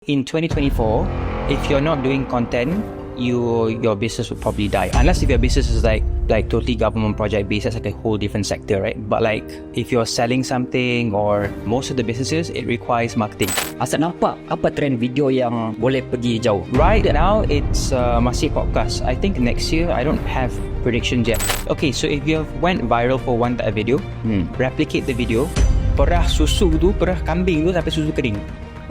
in 2024, if you're not doing content, your business would probably die. Unless if your business is like totally government project based, that's like a whole different sector, right? But like if you're selling something or most of the businesses, it requires marketing. Asad nampak apa trend video yang boleh pergi jauh? Right now, it's masih podcast. I think next year, I don't have predictions yet. Okay, so if you went viral for one type of video, replicate the video, perah kambing tu sampai susu kering.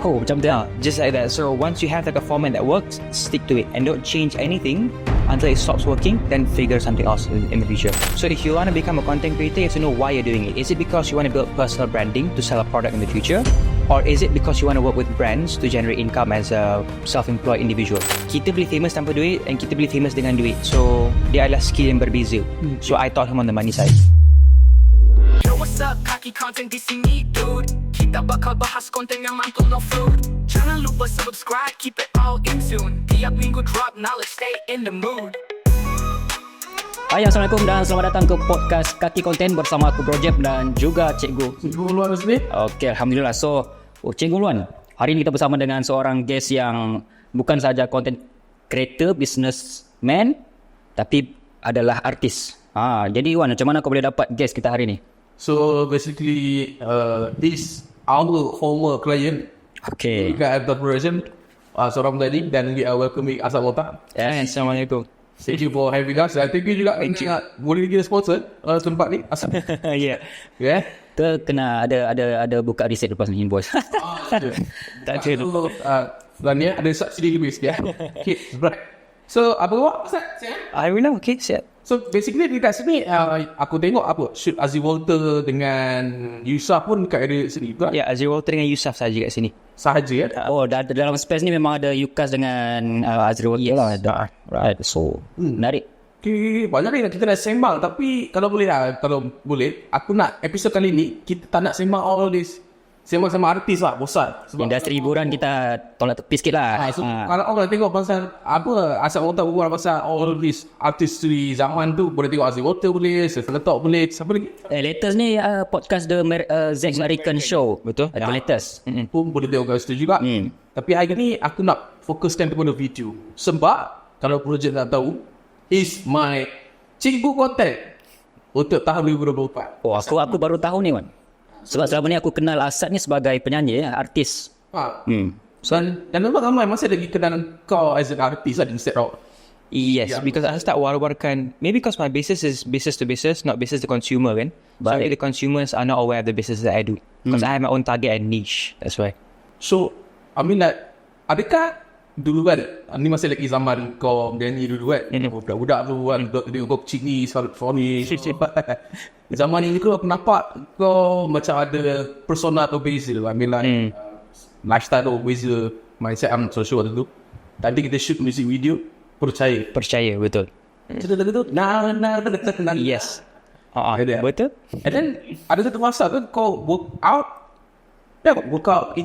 Oh, macam tu. Just like that. So once you have like a format that works, stick to it and don't change anything until it stops working, then figure something else in the future. So if you want to become a content creator, you have to know why you're doing it. Is it because you want to build personal branding to sell a product in the future? Or is it because you want to work with brands to generate income as a self-employed individual? Kita boleh famous tanpa duit and kita boleh famous dengan duit. So dia adalah skill yang berbeza. So I taught him on the money side. Yo, what's up? Kaki konten di sini, dude. Kita bakal bahas konten yang mantul no fruit. Jangan lupa subscribe, keep it all in tune. Tiap minggu drop knowledge, stay in the mood. Hai, Assalamualaikum dan selamat datang ke podcast Kaki Konten bersama aku Bro Jeb dan juga Cikgu Luan sini. Okey, Alhamdulillah. So, Cikgu Luan, hari ini kita bersama dengan seorang guest yang bukan sahaja content creator, businessman, tapi adalah artis. Jadi Wan, macam mana kau boleh dapat guest kita hari ni? So basically, this our former client. Okay. Kat corporation, seorang tadi, dan we are welcoming Asad Motawh. Assalamualaikum. Thank you for having us. Thank you juga. Boleh kita sponsor tempat ni, Asad. Yeah. Yeah. Kita kena ada buka reset lepas ni invoice. Tak ada. So, sebenarnya ada subsidi lebih sikit. Okay, right. So, apa buat Asad? Sihat? Alhamdulillah, okay, siap. So basically dekat sini aku tengok apa shoot Azri Walter dengan Yusuf pun kat area sini bukan? Ya, Azri Walter dengan Yusuf saja kat sini. Sahaja ya? Oh, dalam space ni memang ada Yukas dengan Azri Walter lah. Right, so menarik. Okay, banyak ni kita nak sembang, tapi kalau boleh aku nak episod kali ni kita tak nak sembang all this. Sembang sama artis lah, bosan. Industri hiburan kita tolak tepi sikit lah. Kalau orang tengok pasal apa, Asad Walter berbual pasal all this artistry zaman tu, boleh tengok Azri Walter boleh, Seletok boleh, siapa lagi? Latest ni podcast The Zack American Show. Betul? The latest. Pun boleh tengok kat situ juga. Tapi hari ni aku nak fokuskan kepada video. Sebab kalau projek tak tahu, is my cikgu konten untuk tahun 2024. Oh, aku baru tahu ni, Wan. Sebab selama ni aku kenal Asad ni sebagai penyanyi, artis. So, dan nampak ramai masih lagi kenal kau as an artist lah instead of. Yes, because I start war-warkan. Maybe because my business is business to business, not business to consumer kan. So the consumers are not aware of the business that I do. Because I have my own target and niche. That's why. So, I mean like, adakah dulu kan, ni masih lagi zaman kau menyanyi dulu kan, budak-budak tu kan, kau kecil ni, funny. Zaman ni aku nampak kau macam ada persona tu beza. I mean like, lifestyle tu beza, mindset I'm not so sure tu. Tadi kita shoot music video, Percaya, betul. cerita lagu tu, Yes. Betul. And then, ada satu masa tu kau work out,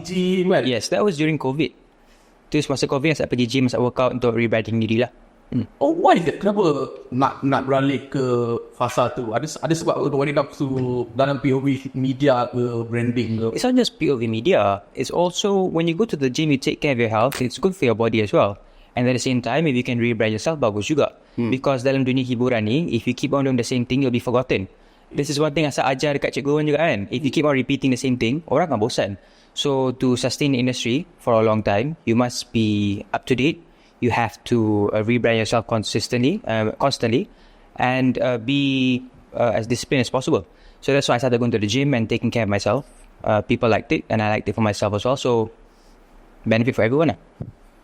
gym kan? Yes, that was during COVID. Tu masa COVID, saya pergi gym, saya workout untuk rebranding diri lah. Oh, why is that? Kenapa nak beralih ke fasa tu? Ada sebab when it comes to dalam POV media ke branding ke? It's not just POV media. It's also when you go to the gym, you take care of your health. It's good for your body as well. And at the same time, if you can rebrand yourself, bagus juga. Because dalam dunia hiburan ni, if you keep on doing the same thing, you'll be forgotten. This is one thing Asal ajar dekat cikgu Wan juga kan. If you keep on repeating the same thing, orang akan bosan. So to sustain the industry for a long time, you must be up to date. You have to rebrand yourself constantly, and be as disciplined as possible. So that's why I started going to the gym and taking care of myself. People liked it, and I liked it for myself as well. So benefit for everyone lah.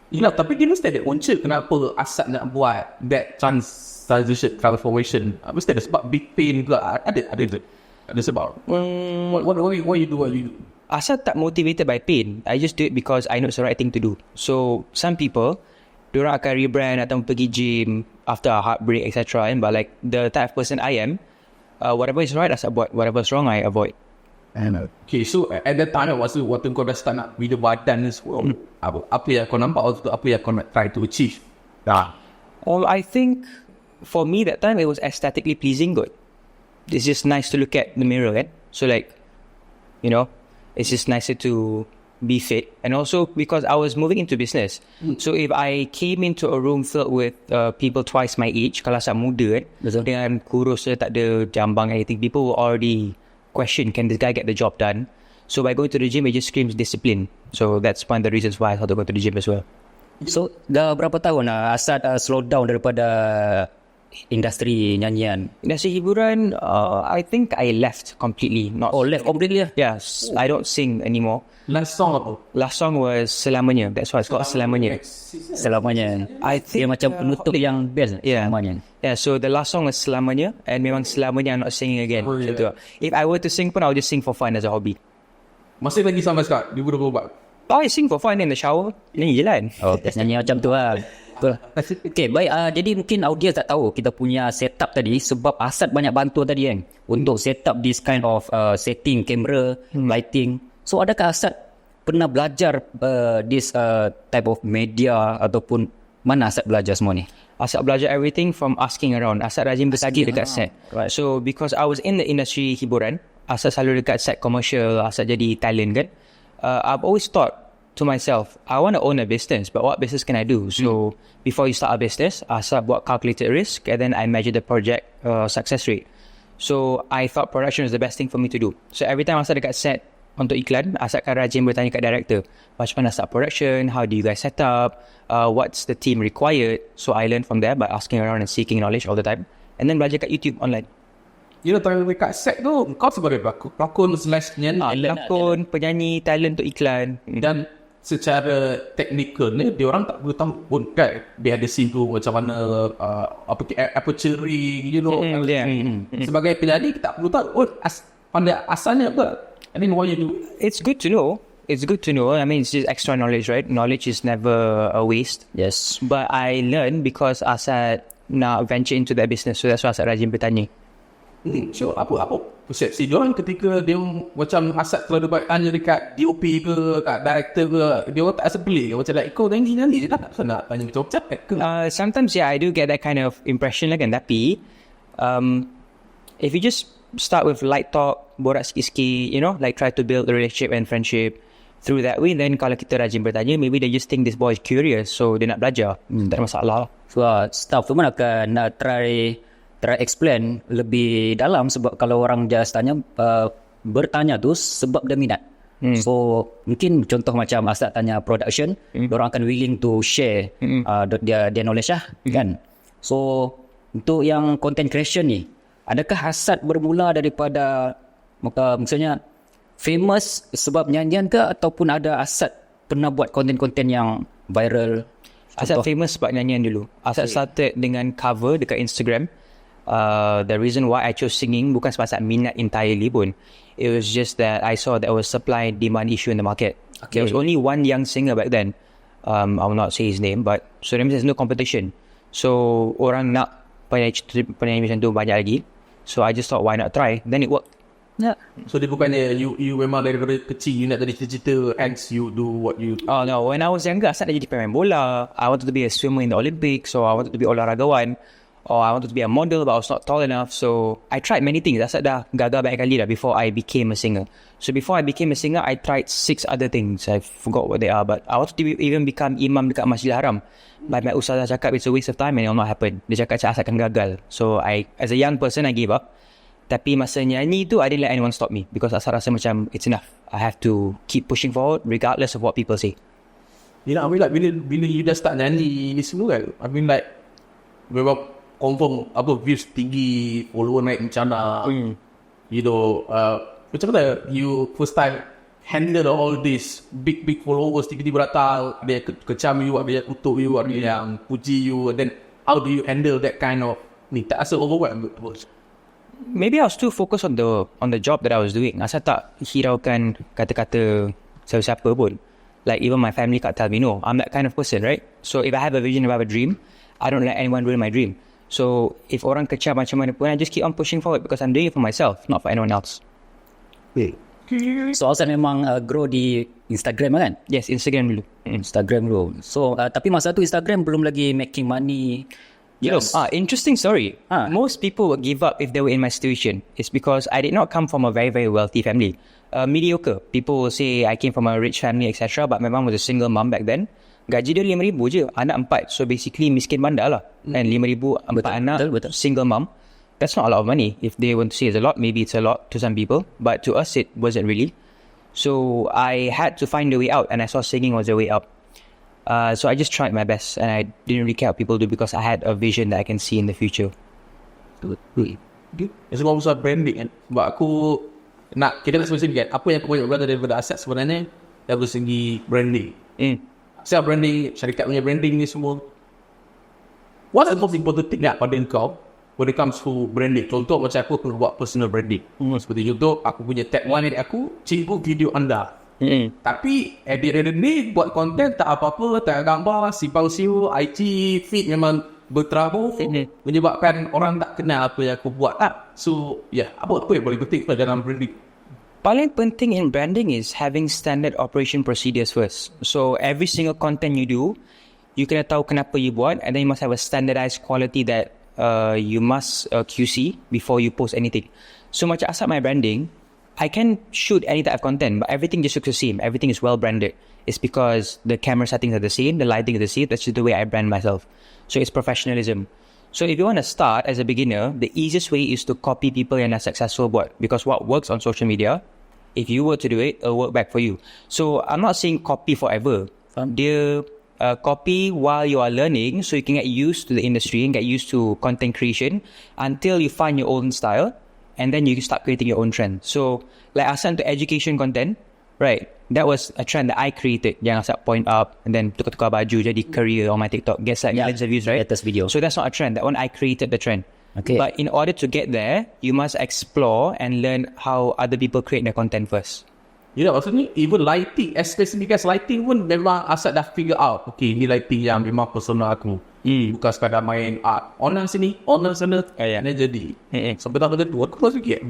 Yalah, tapi dia mesti ada punca kenapa Asad nak buat that transition, transformation. Mesti ada sebab big pain ke? Ada sebab. What you do? Asal tak motivated by pain. I just do it because I know it's the right thing to do. So some people, diorang akan rebrand atau pergi gym after a heartbreak, etc. But like the type of person I am, whatever is right, Asal buat. Whatever is wrong, I avoid. Okay, so at that time waktu kau dah start nak video badan ni semua, apa yang kau nampak waktu tu, apa yang kau nak try to achieve? I think for me that time it was aesthetically pleasing good. It's just nice to look at the mirror, kan? So like, you know, it's just nicer to be fit, and also because I was moving into business. So if I came into a room filled with people twice my age, kalau saya muda dengan kurus dia tak ada jambang anything, people will already question, can this guy get the job done? So by going to the gym, it just screams discipline. So that's one of the reasons why I thought to go to the gym as well. So dah berapa tahun Asad slow down daripada industri nyanyian? Industri hiburan, I think I left completely. Left completely? Yes, I don't sing anymore. Last song apa? Last song was Selamanya. That's why it's called Selamanya. Selamanya. I think dia macam penutup yang best. Selamanya. Yeah, so the last song was Selamanya, and memang selamanya I'm not singing again. Macam tu. If I were to sing pun, I would just sing for fun as a hobby. Masih lagi sampai sekarang 2024? I sing for fun in the shower. Nyanyi je lah. Nyanyi macam tu lah. Betul. Okay, baik. Jadi mungkin audience tak tahu kita punya setup tadi, sebab Asad banyak bantu tadi kan untuk set up this kind of setting, camera, lighting. So adakah Asad pernah belajar this type of media, ataupun mana Asad belajar semua ni? Asad belajar everything from asking around. Asad rajin bertagi dekat set. Right. So because I was in the industry hiburan, Asad selalu dekat set commercial, Asad jadi talent kan. I've always thought to myself, I want to own a business, but what business can I do? So before you start a business, Asad buat calculated risk, and then I measure the project success rate. So I thought production was the best thing for me to do. So every time Asad dekat set untuk iklan, Asad akan rajin bertanya kat director, macam mana start production, how do you guys set up, what's the team required. So I learned from there by asking around and seeking knowledge all the time, and then belajar kat YouTube online. You know, time dekat set tu, kau sebagai pelakon slash nyanyi, pelakon, penyanyi, talent untuk iklan. dan secara teknikal ni dia orang tak perlu tahu pun kan behind the scene tu macam mana apa ceri, you know. Sebagai penyanyi kita tak perlu tahu pandai asalnya apa, and then what you do. It's good to know. It's good to know. I mean, it's just extra knowledge, right? Knowledge is never a waste. Yes. But I learned because Asad nak venture into that business, so that's why Asad rajin bertanya. So apa persepsi dia orang ketika dia macam Asad kalau dia tanya dekat DOP ke kat director ke, dia orang tak rasa pelik ke, macam like kau nyanyi je tak nak tanya macam ke? Sometimes I do get that kind of impression lah kan, tapi if you just start with light talk, borak sikit-sikit, you know, like try to build a relationship and friendship through that way, then kalau kita rajin bertanya, maybe they just think this boy is curious, so dia nak belajar. Tak ada masalah. So staff tu mana akan nak try explain lebih dalam, sebab kalau orang just tanya bertanya tu sebab dia minat. So mungkin contoh macam Asad tanya production, orang akan willing to share dia knowledge lah kan. So untuk yang content creation ni, adakah Asad bermula daripada maksudnya famous sebab nyanyian ke, ataupun ada Asad pernah buat konten-konten yang viral? Asad famous sebab nyanyian dulu. Asad started dengan cover dekat Instagram. The reason why I chose singing bukan sebab Asad minat entirely pun. It was just that I saw there was supply and demand issue in the market. There was only one young singer back then. I will not say his name, but so that means there's no competition. So orang nak penyanyi macam tu banyak lagi. So I just thought, why not try? Then it worked. Yeah. So dia bukannya you memang dari kecil you nak jadi cita-cita, hence you do what you do. Oh no, when I was younger, Asad nak jadi pemain bola. I wanted to be a swimmer in the Olympics, so I wanted to be olahragawan. Or I wanted to be a model, but I was not tall enough. So I tried many things. Asad dah gagal banyak kali dah before I became a singer. So before I became a singer, I tried 6 other things. I forgot what they are, but I wanted to even become imam dekat Masjidil Haram. But my ustazah cakap it's a waste of time and it will not happen. Dia cakap Asad akan gagal. So as a young person, I gave up. Tapi masa nyanyi tu, I didn't let anyone stop me, because Asad rasa macam it's enough. I have to keep pushing forward regardless of what people say. You know, I mean like bila you dah start nyanyi ni semua kan, I mean like memang confirm views tinggi, follower naik macam mana. You know, macam mana you first time handle all this big followers tiba-tiba datang, dia kecam you, ada yang kutuk you, ada yang puji you, and then how do you handle that kind of ni? Tak rasa overwhelmed? Maybe I was too focused on the job that I was doing. Asal tak hiraukan kata-kata siapa-siapa pun. Like even my family can't tell me no. I'm that kind of person, right? So if I have a vision, if I have a dream, I don't let anyone ruin my dream. So if orang kecam macam mana pun, I just keep on pushing forward because I'm doing it for myself, not for anyone else. So Asad memang grow di Instagram kan? Yes, Instagram dulu. Instagram dulu. So tapi masa tu Instagram belum lagi making money Yes. Interesting story. Ah. Most people would give up if they were in my situation. It's because I did not come from a very, very wealthy family. Mediocre. People will say I came from a rich family, etc. But my mom was a single mom back then. Gaji dia RM5,000 je. Anak 4. So basically miskin bandar lah. And RM5,000, 4 anak, betul. single mom. That's not a lot of money. If they want to say it's a lot, maybe it's a lot to some people. But to us, it wasn't really. So I had to find a way out. And I saw singing was a way out. So I just tried my best, and I didn't really care what people do because I had a vision that I can see in the future. Yang semua usaha branding kan. Sebab aku kita nak sebut kan, apa yang aku banyak belajar daripada Asad sebenarnya dari segi branding. Self branding, syarikat punya branding ni semua. What is the most important thing pada kau when it comes to branding? Contoh macam aku perlu buat personal branding. Seperti contoh, aku punya tagline aku, cikgu video anda. Tapi at the end of the day, buat konten tak apa-apa, tak gambar, simpang siu, IG feed memang berterabur, menyebabkan orang tak kenal apa yang aku buat. So apa yang paling penting dalam branding? Paling penting in branding is having standard operation procedures first. So every single content you do, you kena tahu kenapa you buat, and then you must have a standardized quality that you must QC before you post anything. So macam asal my branding, I can shoot any type of content, but everything just looks the same. Everything is well branded. It's because the camera settings are the same, the lighting is the same. That's just the way I brand myself. So it's professionalism. So if you want to start as a beginner, the easiest way is to copy people yang are successful buat. Because what works on social media, if you were to do it, it'll work back for you. So I'm not saying copy forever. Dia copy while you are learning, so you can get used to the industry and get used to content creation until you find your own style. And then you can start creating your own trend. So, like Asad to education content, right? That was a trend that I created. Yang Asad point up and then tukar-tukar baju jadi career on my TikTok. Gets like millions of views, right? Latest video. So that's not a trend. That one I created the trend. Okay. But in order to get there, you must explore and learn how other people create their content first. Maksudnya even lighting, especially because lighting pun memang Asad dah figure out. Okay, ni lighting yang memang personal aku. Bukan sekadar main art. Honor sini, honor sana. Ni jadi. Sampai tak ada tu, aku rasa sikit.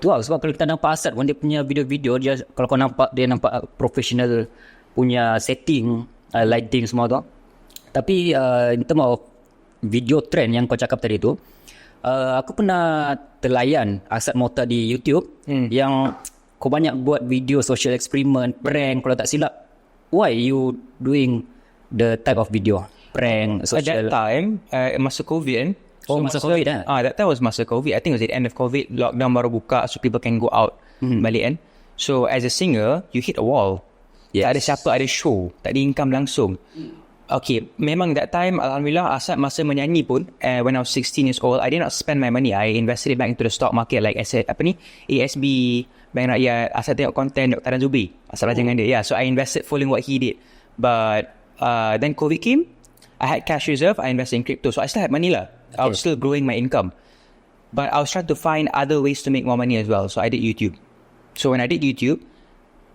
Tu lah, sebab kalau kita nampak Asad pun dia punya video-video, dia, kalau kau nampak, dia nampak professional punya setting, lighting semua tu. Tapi in term of video trend yang kau cakap tadi tu, aku pernah terlayan Asad Motawh di YouTube yang kau banyak buat video social experiment, prank, kalau tak silap. Why you doing the type of video? Prank, social. At that time, masa COVID kan. Masa COVID kan? That time was masa COVID. I think it was at the end of COVID. Lockdown baru buka, so people can go out balik kan. So as a singer, you hit a wall. Tak ada siapa, ada show. Tak ada income langsung. Okay, memang that time, Alhamdulillah, Asad masa menyanyi pun, when I was 16 years old, I did not spend my money. I invested it back into the stock market like ASB, Bank Rakyat. Asad tengok konten Dr. Zubri. Asal jangan dia. So I invested following what he did. But then COVID came, I had cash reserve, I invested in crypto. So I still had money lah. I was still growing my income. But I was trying to find other ways to make more money as well. So I did YouTube. So when I did YouTube,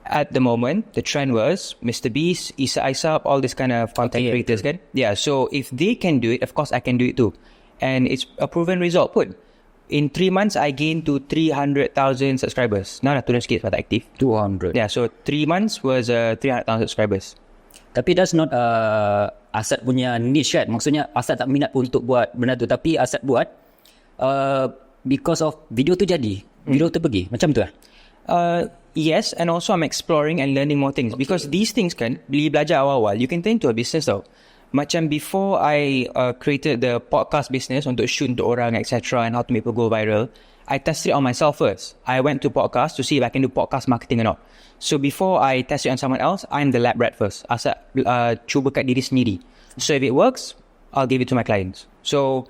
at the moment, the trend was Mr. Beast, Isa Aisap, all this kind of content creators kan. So if they can do it, of course I can do it too. And it's a proven result pun. In 3 months, I gained to 300,000 subscribers. Now dah turun sikit sebab tak aktif. 200. So 3 months was 300,000 subscribers. Tapi that's not Asad punya niche kan. Maksudnya Asad tak minat pun untuk buat benda tu. Tapi Asad buat because of video tu jadi. Video tu pergi. Macam tu lah. Yes, and also I'm exploring and learning more things. Because these things kan, bila belajar awal-awal, you can turn into a business tau. Macam before I created the podcast business untuk shoot untuk orang, etc. and how to make people go viral, I tested it on myself first. I went to podcast to see if I can do podcast marketing or not. So before I test it on someone else, I'm the lab rat first. Asal cuba kat diri sendiri. So if it works, I'll give it to my clients. So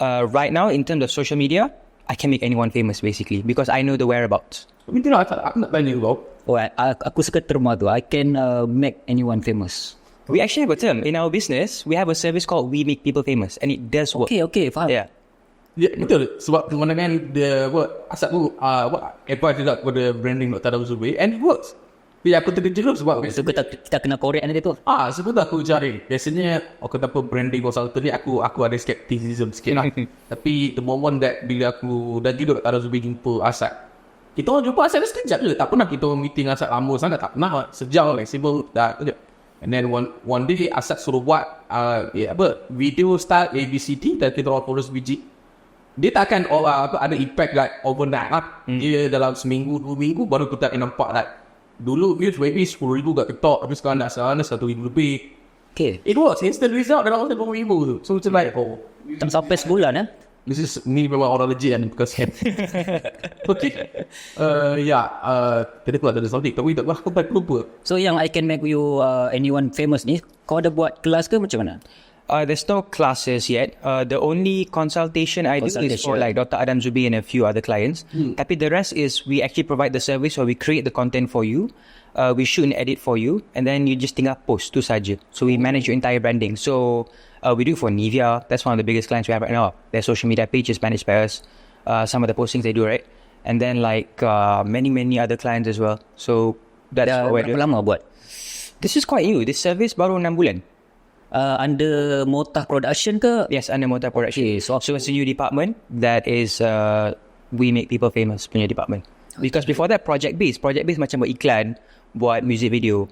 right now, in terms of social media, I can make anyone famous basically because I know the whereabouts. Tapi tu lah, aku nak tanya kau. Aku suka terma tu. I can make anyone famous. We actually have a term. In our business, we have a service called We Make People Famous. And it does work. Okay, faham. Yeah. Ya, betul. Sebab kemenangan dia Asad tu advice juga kepada branding Dr. Zubri, and it works. Tapi aku terkejut sebab So kita kena korek nanti tu. sebab tu aku cari. Biasanya aku tanpa branding consultant ni aku ada skepticism sikit lah. Tapi the moment that bila aku dan juga Dr. Zubri jumpa Asad, kita orang jumpa Asad sekejap je. Tak pernah kita meeting Asad lama sangat. Tak pernah. Sejam, flexible, dah kerja. And then one day Asad suruh buat video style ABCD dan kita orang followers biji. Dia takkan ada impact like overnight lah. Dia dalam seminggu 2 minggu baru kita nampak like dulu views maybe 10,000 kat TikTok, tapi sekarang dah sana 1,000 lebih. Okay. It was instant result dalam 2 minggu tu. So macam like Tak sampai sebulan ni memang orang legit kan because okay. Tadi tu ada something tapi tak aku lupa. So yang I can make you anyone famous ni, kau ada buat kelas ke macam mana? There's no classes yet. The only consultation I do is for like Dr. Adam Zubi and a few other clients. Tapi the rest is we actually provide the service where we create the content for you. We shoot and edit for you, and then you just tinggal post tu saja. So we manage your entire branding. So we do it for Nivea. That's one of the biggest clients we have right now. Their social media page is managed by us. Some of the postings they do, right? And then like many other clients as well. So that's what we do. Berapa lama buat? This is quite new. This service baru 6 bulan. Under Motawh Production ke? Yes, under Motawh Production. Okay, So it's a new department that is we make people famous punya department. Because before that project based macam buat iklan, buat music video.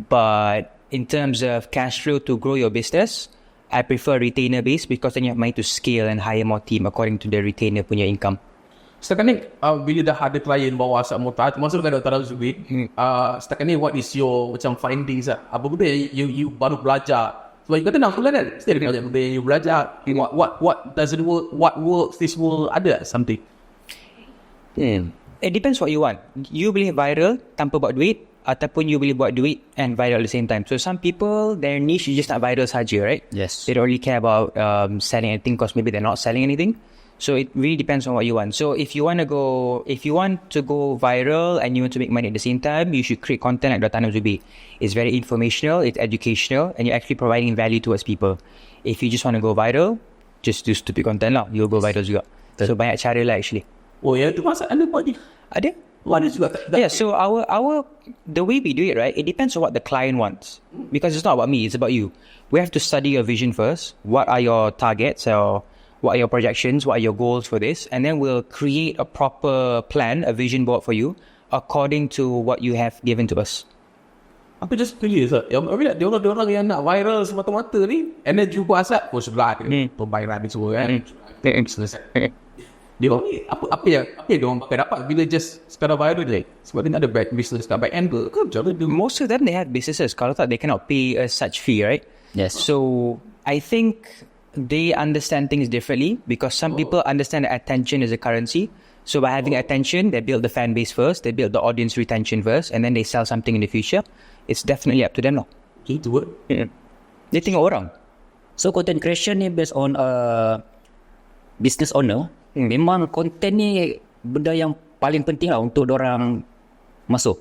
But in terms of cash flow to grow your business, I prefer retainer based because then you have money to scale and hire more team according to the retainer punya income. Setakat ni bila dah ada klien bawa Asad Motawh, termasuk dengan Dr. Zubi, setakat ni what is your macam findings lah? Apa benda you baru belajar? Sebab you kata 6 bulan kan, still ada benda you belajar. What doesn't work, what works, this will ada something. It depends what you want. You boleh viral tanpa buat duit, ataupun you boleh buat duit and viral at the same time. So some people, their niche is just nak viral saja, right? Yes. They don't really care about selling anything because maybe they're not selling anything. So it really depends on what you want. So if you want to go viral and you want to make money at the same time, you should create content like Dr. Zubi. It's very informational, it's educational, and you're actually providing value towards people. If you just want to go viral, just do stupid content lah. You'll go viral juga. So banyak cara lah actually. Oh ya, tu masa anda buat ni? Ada? Ada juga. Yeah, so our the way we do it, right, it depends on what the client wants. Because it's not about me, it's about you. We have to study your vision first. What are your targets or what are your projections? What are your goals for this? And then we'll create a proper plan, a vision board for you according to what you have given to us. Aku just curious lah. Dia orang yang nak viral semata-mata ni, and then jumpa Asad, sebelah dia. Pembayaran ni semua kan. Selesai. Dia orang ni, apa yang dia orang pakai dapat bila just sekadar viral je? Sebab dia ada back business kat back end ke? Macam mana? Most of them, they have businesses. Kalau tak, they cannot pay such fee, right? Yes. So I think they understand things differently because some people understand that attention is a currency. So by having attention, they build the fan base first, they build the audience retention first, and then they sell something in the future. It's definitely up to them lah. Gitu ke? Dia tengok orang. So content creation ni based on business owner. Memang content ni benda yang paling penting lah untuk orang masuk.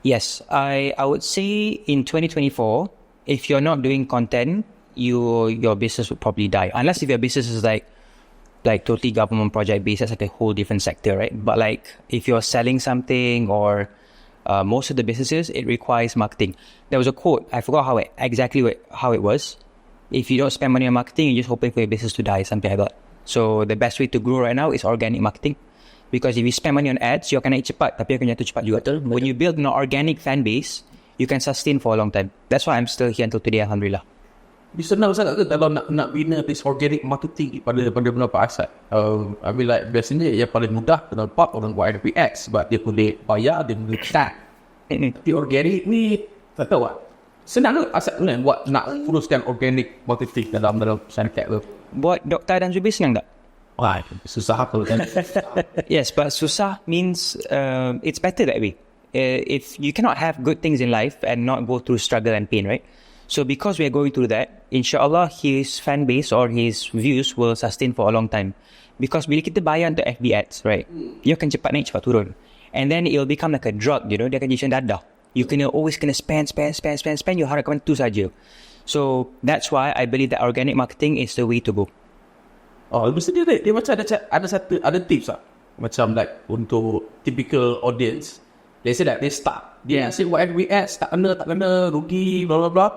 Yes, I would say in 2024, if you're not doing content, your business would probably die. Unless if your business is like totally government project based, that's like a whole different sector, right? But like if you're selling something or most of the businesses, it requires marketing. There was a quote, I forgot how it was. If you don't spend money on marketing, you're just hoping for your business to die, something like that. So the best way to grow right now is organic marketing. Because if you spend money on ads, you akan naik cepat, tapi akan jatuh cepat juga. Betul. When you build an organic fan base, you can sustain for a long time. That's why I'm still here until today, alhamdulillah. Dia senang sangat ke kalau nak bina this organic marketing pada beberapa aset? I mean like biasanya yang paling mudah kena part orang buat EP8 sebab dia boleh bayar, dia boleh start. Tapi organic ni tak tahu lah. Senang ke aset tu buat nak teruskan organic marketing dalam syarikat tu? Buat Dr. Adam Zubi senang tak? Wah, susah apa kan? Yes, but susah means it's better that way. If you cannot have good things in life and not go through struggle and pain, right? So because we are going through that, insyaAllah his fan base or his views will sustain for a long time. Because bila kita bayar untuk FB ads, right, dia akan cepat naik, cepat turun. And then it will become like a drug, you know, dia akan jadi macam dadah. You always kena spend, you harapkan tu saja. So that's why I believe that organic marketing is the way to go. Oh, mesti dia macam ada tips lah. Macam like untuk typical audience, they say that they start. Dia say buat FB ads, tak kena, rugi, blah blah blah.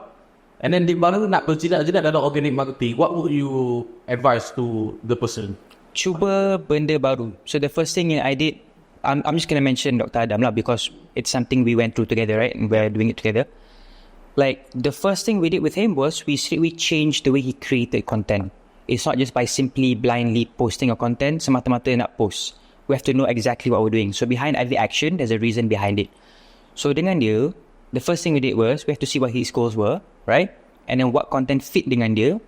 And then dia baru nak berjinak-jinak dalam organic marketing. What would you advise to the person? Cuba benda baru. So the first thing I did, I'm just going to mention Dr. Adam lah because it's something we went through together, right? And we're doing it together. Like, the first thing we did with him was we changed the way he created content. It's not just by simply blindly posting a content, semata-mata nak post. We have to know exactly what we're doing. So behind every action, there's a reason behind it. So dengan dia, the first thing we did was we have to see what his goals were, right? And then what content fit dengan dia.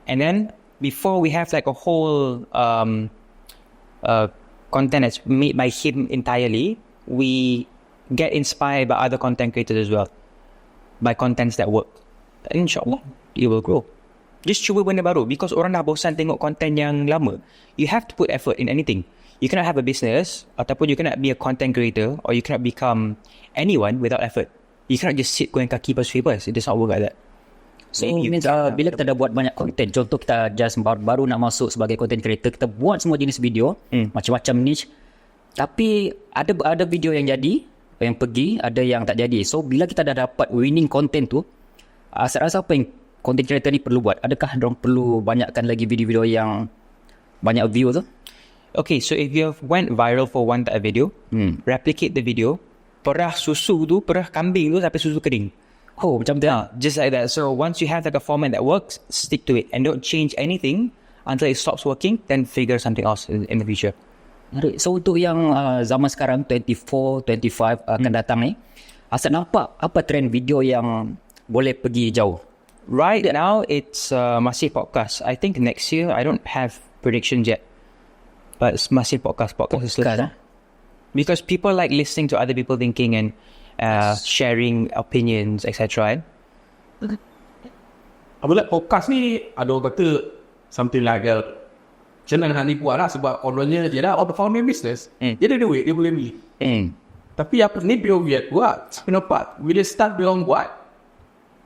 And then before we have like a whole content that's made by him entirely, we get inspired by other content creators as well, by contents that work. And insyaAllah it will grow. Just cuba benda baru, because orang dah bosan tengok content yang lama. You have to put effort in anything. You cannot have a business, ataupun you cannot be a content creator, or you cannot become anyone without effort. You cannot just sit going kaki pas famous. It does not work like that. So means bila kita dah buat banyak content, contoh kita just baru nak masuk sebagai content creator, kita buat semua jenis video, macam-macam niche, tapi ada video yang jadi, yang pergi, ada yang tak jadi. So bila kita dah dapat winning content tu, saya rasa apa yang content creator ni perlu buat? Adakah diorang perlu banyakkan lagi video-video yang banyak view tu? Okay, so if you went viral for one video, replicate the video, perah susu tu, perah kambing tu sampai susu kering. Oh, macam tu. Just like that. So once you have like a format that works, stick to it and don't change anything until it stops working, then figure something else in the future. So untuk yang zaman sekarang 24, 25 akan datang ni, Asad nampak apa trend video yang boleh pergi jauh? Right now, it's masih podcast. I think next year, I don't have predictions yet. But it's masih podcast is left. Because people like listening to other people thinking and sharing opinions, etc. Apabila podcast ni, ada orang kata something like macam mana nak ni buat lah, sebab orangnya dia dah founding business, dia ada duit, dia boleh beli. Tapi apa ni dia buat, kenapa? Bila start dia orang buat,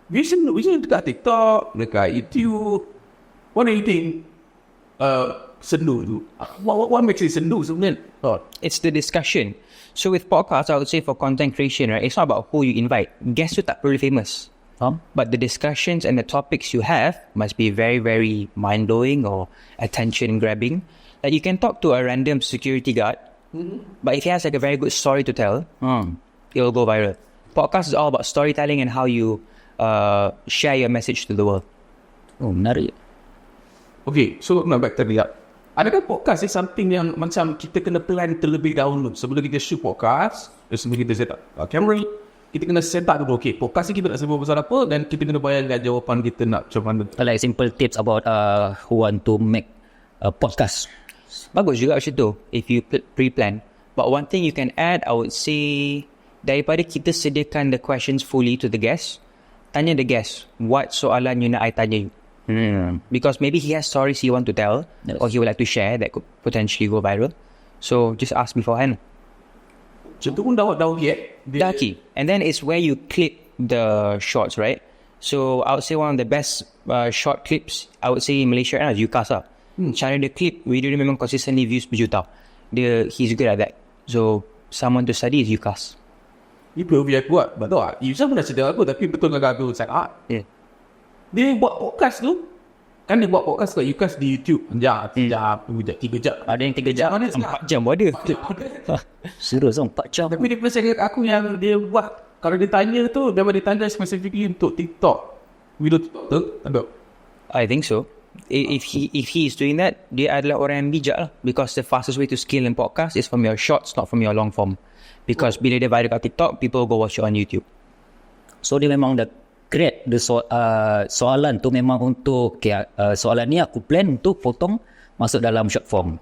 vision dekat TikTok, dekat YouTube. What do you think sendu tu? What makes it sendu sebenarnya? It's the discussion. So with podcasts, I would say for content creation, right, it's not about who you invite. Guests tu tak perlu famous. But the discussions and the topics you have must be very, very mind-blowing or attention-grabbing. Like you can talk to a random security guard, but if he has like a very good story to tell, it will go viral. Podcast is all about storytelling and how you share your message to the world. Oh, menarik. Okay, so nak back tadi tak? Adakah podcast ni something yang macam kita kena plan terlebih dahulu sebelum kita shoot podcast, sebelum kita set up kamera, kita kena set up dulu, okay, podcast ni kita nak sebut pasal apa, dan kita kena bayangkan jawapan kita nak macam mana. Like simple tips about who want to make a podcast. Bagus juga macam tu, if you pre-plan. But one thing you can add, I would say, daripada kita sediakan the questions fully to the guest, tanya the guest, what soalan you nak I tanya you? Because maybe he has stories he want to tell, or he would like to share that could potentially go viral. So just ask beforehand. Contoh pun dah Kaki. And then it's where you clip the shorts, right? So I would say one of the best short clips, I would say in Malaysia is Yukas lah. Cara dia clip video dia memang consistently views berjuta. He's good at that. So someone to study is Yukas. Ni perlu dia buat, betul tak? Yukas pun dah sedar aku, tapi betul dengan aku sangat. Dia buat podcast tu, kan dia buat podcast kat Yukas di YouTube. Sekejap, 3 jam. Ada yang 3 jam, 4 jam ada. Serius 4 jam. Tapi dia pesan kat aku yang dia buat, kalau dia tanya tu, memang dia tanya specifically untuk TikTok. Video TikTok tu, tak. I think so. If he is doing that, dia adalah orang yang bijak lah. Because the fastest way to scale in podcast is from your shorts, not from your long form. Because bila dia viral kat TikTok, people go watch it on YouTube. So dia memang dah create the soalan tu memang untuk soalan ni aku plan untuk potong masuk dalam short form.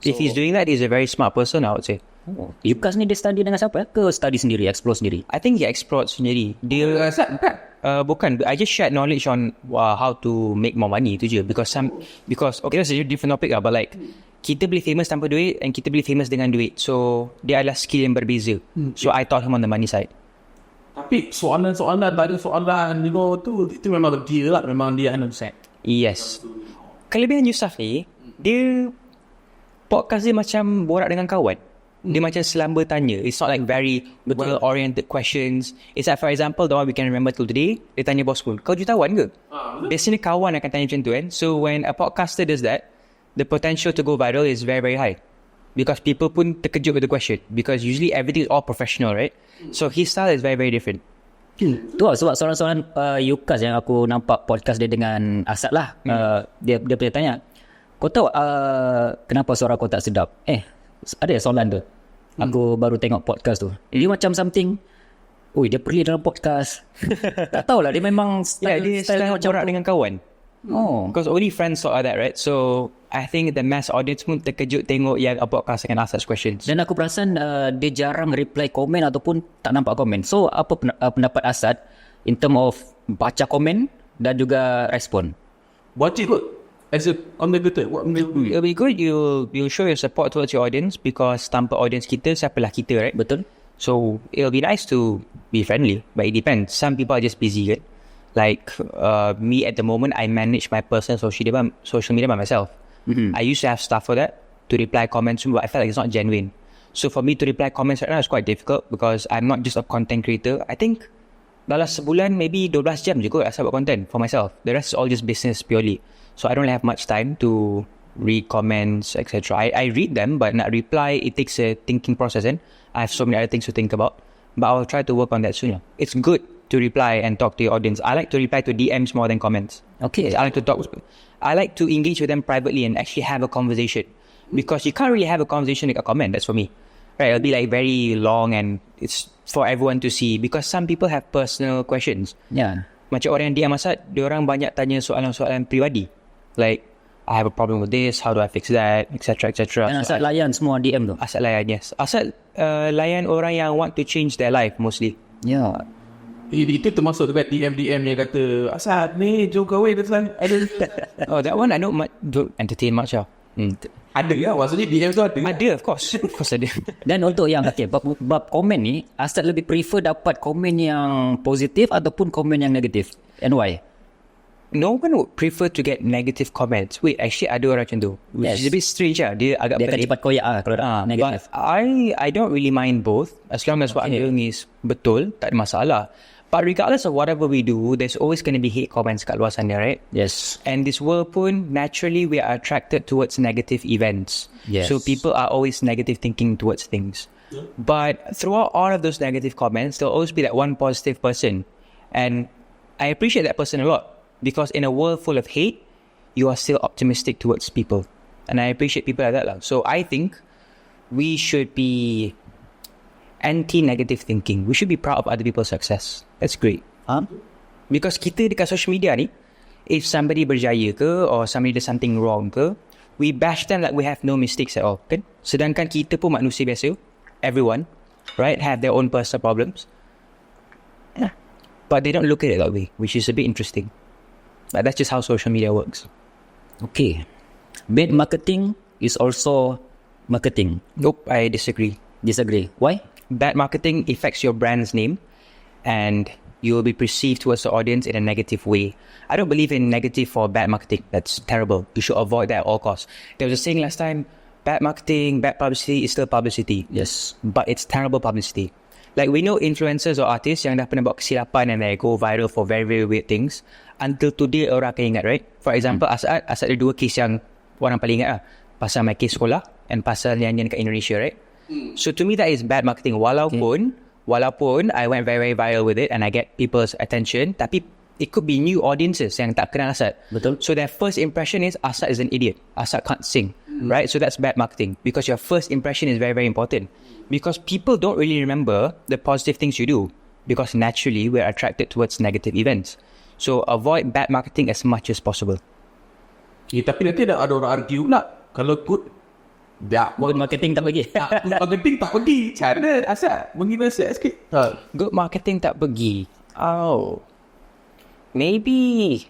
So, if he's doing that, he's a very smart person, I would say. Yukas ni dia study dengan siapa? Ke study sendiri, explore sendiri? I think he explored sendiri. Dia bukan. I just shared knowledge on how to make more money tu je. Because okay, that's a different topic lah. But like, kita boleh famous tanpa duit and kita boleh famous dengan duit. So dia adalah skill yang berbeza. So I taught him on the money side. Tapi soalan-soalan, tak ada soalan, tu, itu memang dia lah, memang dia understand. Yes. Kelebihan Yusuf ni, dia podcast dia macam borak dengan kawan. Dia macam selamba tanya. It's not like very well-oriented questions. It's like, for example, the one we can remember till today, dia tanya bos pun, kau jutawan ke? Biasanya kawan akan tanya macam tu kan. So when a podcaster does that, the potential to go viral is very, very high. Because people pun terkejut with the question. Because usually everything is all professional, right? So his style is very, very different. Tu lah sebab soalan-soalan Yukas yang aku nampak podcast dia dengan Asad lah. Dia punya tanya, kau tahu kenapa suara kau tak sedap? Ada soalan tu. Aku baru tengok podcast tu. Dia macam something, dia pergi dalam podcast. Tak tahulah, dia memang Dia style borak dengan kawan. Because only friends sort of that, right? So I think the mass audience pun terkejut tengok yang podcast akan ask questions. Dan aku perasan dia jarang reply komen ataupun tak nampak komen. So apa pendapat Asad in term of baca komen dan juga respon? Baca kot. As a content creator, what will do? It'll be good. You'll show your support towards your audience, because tanpa audience kita, siapalah kita, right? Betul. So it'll be nice to be friendly, but it depends. Some people are just busy, right? Like me at the moment, I manage my personal social media by myself. I used to have staff for that, to reply comments, but I felt like it's not genuine. So for me to reply comments right now is quite difficult, because I'm not just a content creator. I think dalam sebulan maybe 12 jam je kot asal buat content for myself. The rest is all just business purely. So I don't have much time to read comments, etc. I read them, but not reply, it takes a thinking process, and I have so many other things to think about. But I'll try to work on that soon. It's good to reply and talk to your audience. I like to reply to DMs more than comments. Okay. I like to engage with them privately and actually have a conversation, because you can't really have a conversation like a comment. That's for me, right? It'll be like very long, and it's for everyone to see, because some people have personal questions. Yeah. Macam orang yang DM Asad, diorang banyak tanya soalan-soalan pribadi, like I have a problem with this, how do I fix that, etc, etc. Dan Asad layan semua DM tu. Asad layan, yes. Asad layan orang yang want to change their life mostly. Ya. Itu termasuk dekat DM yang kata, Asad ni jom kahwin ada. Oh, that one I don't entertain much lah. Ada ke? Maksudnya DM tu ada? Ada, of course. Of course ada. Dan untuk yang bab komen ni, Asad lebih prefer dapat komen yang positif ataupun komen yang negatif? And why? No one would prefer to get negative comments. Wait, actually ada orang macam tu. Which is a bit strange lah. Dia agak Dia akan cepat koyak lah kalau negatif. But I don't really mind both, as long as what I'm doing is betul, tak ada masalah. But regardless of whatever we do, there's always going to be hate comments kat luar sana, right? Yes. And this world pun, naturally we are attracted towards negative events. Yes. So people are always negative thinking towards things. But throughout all of those negative comments, there'll always be that one positive person. And I appreciate that person a lot, because in a world full of hate, you are still optimistic towards people. And I appreciate people like that lah. So I think we should be anti-negative thinking. We should be proud of other people's success. That's great. Because kita dekat social media ni, if somebody berjaya ke, or somebody does something wrong ke, we bash them like we have no mistakes at all, kan? Sedangkan kita pun manusia biasa, everyone, right, have their own personal problems. Yeah. But they don't look at it that way, which is a bit interesting. But that's just how social media works. Okay. Bad marketing is also marketing. Nope, I disagree. Disagree. Why? Bad marketing affects your brand's name, and you will be perceived towards the audience in a negative way. I don't believe in negative or bad marketing. That's terrible. You should avoid that at all costs. There was a saying last time, bad marketing, bad publicity is still publicity. Yes. But it's terrible publicity. Like we know influencers or artists yang dah pernah buat kesilapan and they go viral for very, very weird things. Until today orang akan ingat, right? For example, Asad ada 2 kes yang orang paling ingat lah. Pasal my case sekolah and pasal nyanyian kat Indonesia, right? So to me that is bad marketing. Walaupun I went very, very viral with it and I get people's attention, tapi it could be new audiences yang tak kenal Asad. Betul. So their first impression is Asad is an idiot. Asad can't sing, right? So that's bad marketing, because your first impression is very, very important. Because people don't really remember the positive things you do, because naturally we're attracted towards negative events. So avoid bad marketing as much as possible. Tapi nanti ada orang argue pula, kalau good marketing tak bagi. marketing tak pergi. Cara Asad menghina sikit. Good marketing tak pergi. Oh, maybe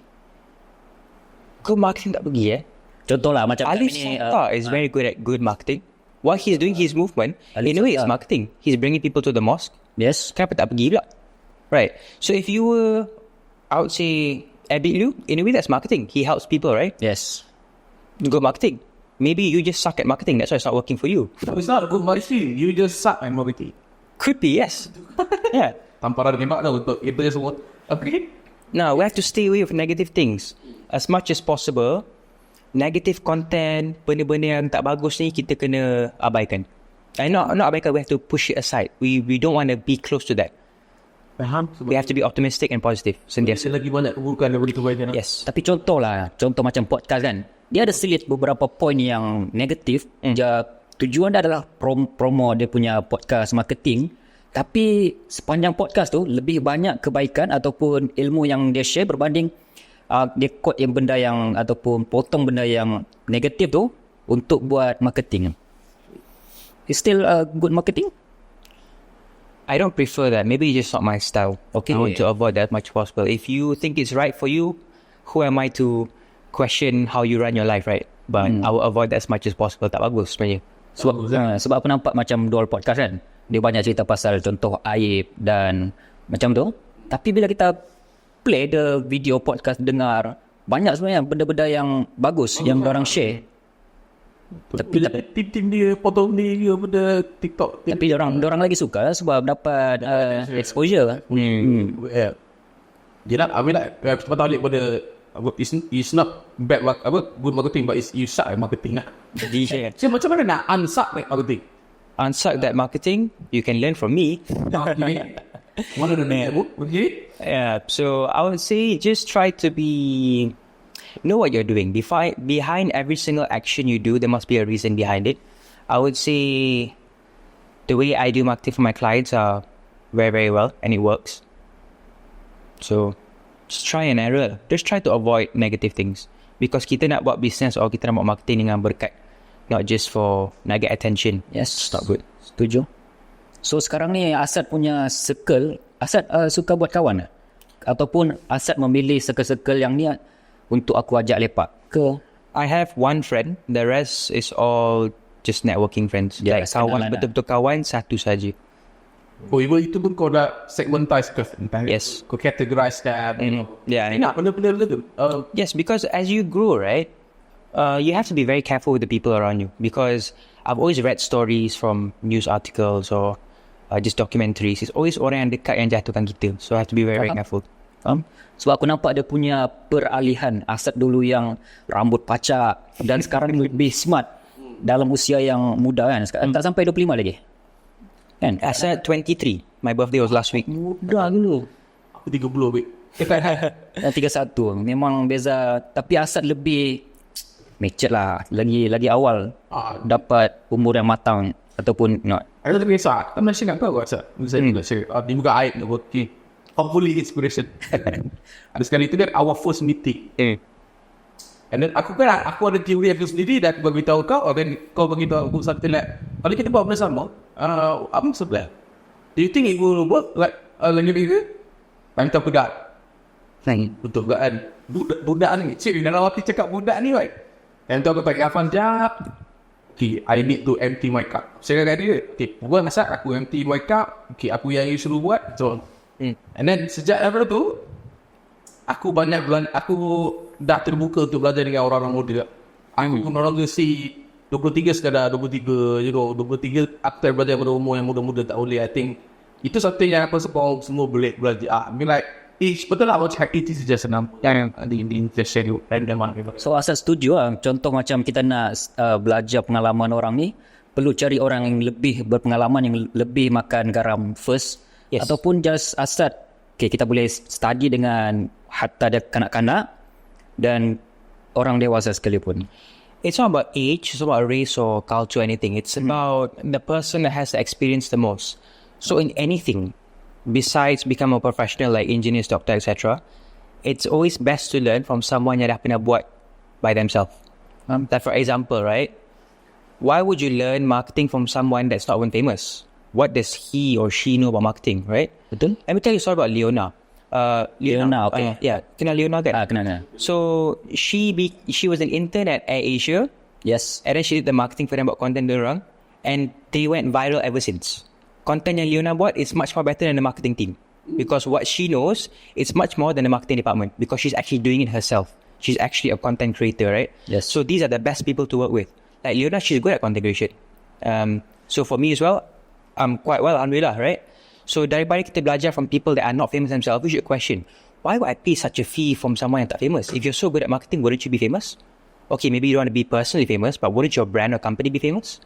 good marketing tak pergi. Contohlah macam Alif ni. Sata is very good at good marketing. What he's doing, his movement, Alif in a way, Sata. it's marketing. He's bringing people to the mosque. Yes. Kenapa tak pergi pula? Right. So if you were, I would say, Abid Lu, in a way that's marketing. He helps people, right? Yes. Good marketing. Maybe you just suck at marketing. That's why it's not working for you. It's not good marketing. You just suck at marketing. Could be, yes. Yeah. Tamparan tembak dah untuk kita semua. Okay. Now, we have to stay away with negative things. As much as possible, negative content, benda-benda yang tak bagus ni, kita kena abaikan. And not abaikan, we have to push it aside. We don't want to be close to that. Faham? We have to be optimistic and positive. Sentiasa. Lagi banyak keburukan daripada kebaikan. Yes. Tapi contoh macam podcast kan, dia ada selit beberapa poin yang negatif. Tujuan dia adalah promo dia punya podcast marketing, tapi sepanjang podcast tu lebih banyak kebaikan ataupun ilmu yang dia share berbanding dia quote yang benda yang ataupun potong benda yang negatif tu untuk buat marketing. It's still good marketing? I don't prefer that. Maybe it's just not my style. Okay. I want to avoid that as much as possible. If you think it's right for you, who am I to question how you run your life, right? But I will avoid that as much as possible. Tak bagus sebenarnya. Sebab aku nampak macam dual podcast kan, dia banyak cerita pasal contoh aib dan macam tu. Tapi bila kita play the video podcast, dengar banyak sebenarnya benda-benda yang bagus yang orang share. Tapi tim dia potong dia benda TikTok. Tapi orang lagi suka sebab dapat exposure. Yeah. Dia nak ambil sebab tahu pada it's not bad good marketing, but it's you suck at marketing lah. Jadi, So macam mana nak unsuck at marketing? unsuck that marketing, you can learn from me. Mana ada book? Okay. Yeah, so I would say just try to know what you're doing. Behind every single action you do, there must be a reason behind it. I would say the way I do marketing for my clients are very, very well, and it works. So just try and error. Just try to avoid negative things. Because kita nak buat business or kita nak buat marketing dengan berkat, not just for nak get attention. Yes, It's not good. setuju. So sekarang ni Asad punya circle, Asad suka buat kawan tak? Ataupun Asad memilih circle-circle yang ni untuk aku ajak lepak ke? I have one friend. The rest is all just networking friends. Yeah, Like kawan, kenalan betul-betul kawan, satu saja. Oh, itu pun kau dah segmentize ke? Yes. Kau categorize kan? Yeah. Ingat benda-benda tu. Yes, because as you grow, right, you have to be very careful with the people around you. Because I've always read stories from news articles or just documentaries. It's always orang yang dekat yang jatuhkan kita. So I have to be very, very careful. Sebab aku nampak dia punya peralihan. Asad dulu yang rambut pacak dan sekarang lebih smart dalam usia yang muda kan. Sekarang tak sampai 25 lagi kan? Asad 23. My birthday was last week. Muda dulu. Aku 30 weh. 31. Memang beza. Tapi Asad lebih matured lah. Lagi awal dapat umur yang matang ataupun not. Aku tak kisah. Tak pernah cakap kau rasa. Saya juga cakap. Dia buka aib. Okay. Hopefully inspiration. Ada sekali itu kan our first meeting. And then aku ada teori aku sendiri dan aku beritahu kau, dan kau beritahu aku something like, kalau kita buat benda sama, apa sebelah? Do you think it will work like lagi bigger? Macam budak. Betul kan? Budak ni. Cik, dalam waktu cakap budak ni, right? And tu aku pakai Afan jap. Okay, I need to empty my cup. Saya kata dia, okay, buat masak, aku empty my cup. Okay, aku yang you suruh buat. So, and then sejak daripada tu, aku dah terbuka untuk belajar dengan orang-orang muda. Aku no longer see 23 sekadar 23, 23 aku belajar pada umur yang muda-muda tak boleh. I think itu satu yang apa semua boleh belajar. I mean like, betul lah macam it is just a number. Di interest you and the money. So Asad setuju lah. Contoh macam kita nak belajar pengalaman orang ni, perlu cari orang yang lebih berpengalaman, yang lebih makan garam first. Yes. Ataupun just Asad, okay, kita boleh study dengan hatta dia kanak-kanak dan orang dewasa sekalipun. It's not about age, it's not about race or culture or anything. It's about the person that has the experience the most. So in anything, besides become a professional like engineers, doctor, etc., it's always best to learn from someone yang dah pernah buat by themselves. Like for example, right? Why would you learn marketing from someone that's not even famous? What does he or she know about marketing, right? Betul? Let me tell you a story about Leona. Leona, okay. Yeah, kenal Leona kan? Kenal. So she was an intern at AirAsia. Yes. And then she did the marketing for them about content diorang, and they went viral ever since. Content yang Leona buat is much more better than the marketing team, because what she knows is much more than the marketing department, because she's actually doing it herself. She's actually a content creator, right? Yes. So these are the best people to work with. Like Leona, she's good at content creation. So for me as well, I'm quite well, alhamdulillah, right? So daripada kita belajar from people that are not famous themselves, we should question, why would I pay such a fee from someone yang tak famous? If you're so good at marketing, wouldn't you be famous? Okay, maybe you don't want to be personally famous, but wouldn't your brand or company be famous?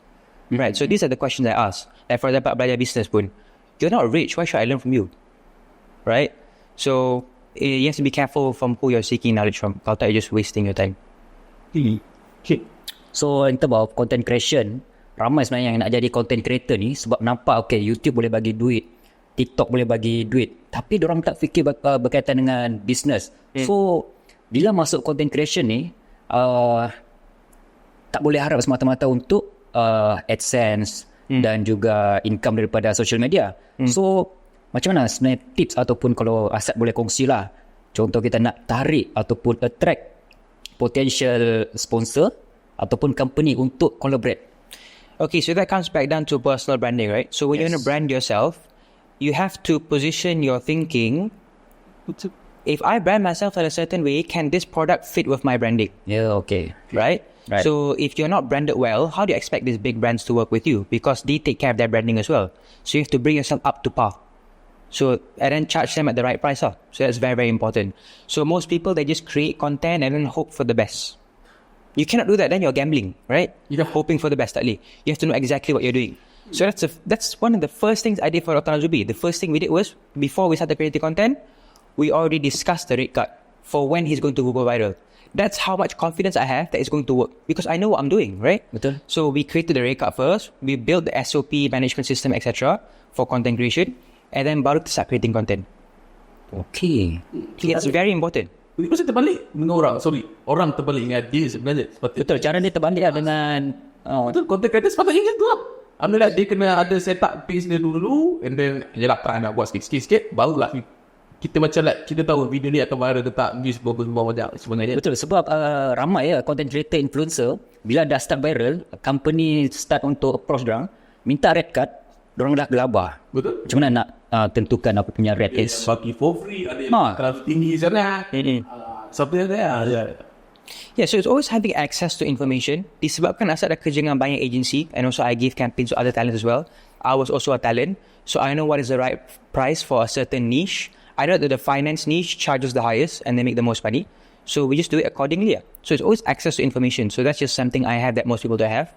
Right, so these are the questions I ask. Like for example, belajar business pun, you're not rich, why should I learn from you? right? So you have to be careful from who you're seeking knowledge from. Kalau tak, you're just wasting your time. So in terms of content creation, ramai sebenarnya yang nak jadi content creator ni sebab nampak okay, YouTube boleh bagi duit, TikTok boleh bagi duit, tapi diorang tak fikir berkaitan dengan business. So bila masuk content creation ni, tak boleh harap semata-mata untuk AdSense dan juga income daripada social media. So macam mana sebenarnya tips ataupun kalau Asad boleh kongsi lah, contoh kita nak tarik ataupun attract potential sponsor ataupun company untuk collaborate. Okay, so that comes back down to personal branding, right? So when you want to brand yourself, you have to position your thinking. If I brand myself in a certain way, can this product fit with my branding? Yeah, okay. Right? Right. So if you're not branded well, how do you expect these big brands to work with you? Because they take care of their branding as well. So you have to bring yourself up to par. So, and then charge them at the right price. So that's very, very important. So most people, they just create content and then hope for the best. You cannot do that, then you're gambling, right? You're hoping for the best, you have to know exactly what you're doing. So that's one of the first things I did for Dr. Nazubi. The first thing we did was, before we started creating content, we already discussed the rate card for when he's going to go viral. That's how much confidence I have that it's going to work, because I know what I'm doing, right? Betul. So we created the rate card first, we built the SOP management system, etc. for content creation, and then baru to start creating content. Okay. It's very important. Mesti terbalik dengan orang. Sorry, orang terbalik dengan dia sebenarnya. Betul, cara dia terbalik lah dengan Betul, content creator sepatutnya macam tu lah. Alhamdulillah, dia kena ada set up page dia dulu, and then yelah, tak nak buat sikit-sikit, barulah kita macam like, kita tahu video ni akan viral ke tak, views berapa banyak sebenarnya. betul, sebab ramai ya content creator influencer, bila dah start viral, company start untuk approach diorang, minta red card, diorang dah gelabah. Betul. Macam mana nak tentukan apa punya red is? Bagi for free, ada yang kelas tinggi sana. Something like that. Yeah, so it's always having access to information. Disebabkan Asad dah kerja dengan banyak agency, and also I give campaigns to other talents as well. I was also a talent, so I know what is the right price for a certain niche. I know that the finance niche charges the highest and they make the most money. So we just do it accordingly. So it's always access to information. So that's just something I have that most people don't have.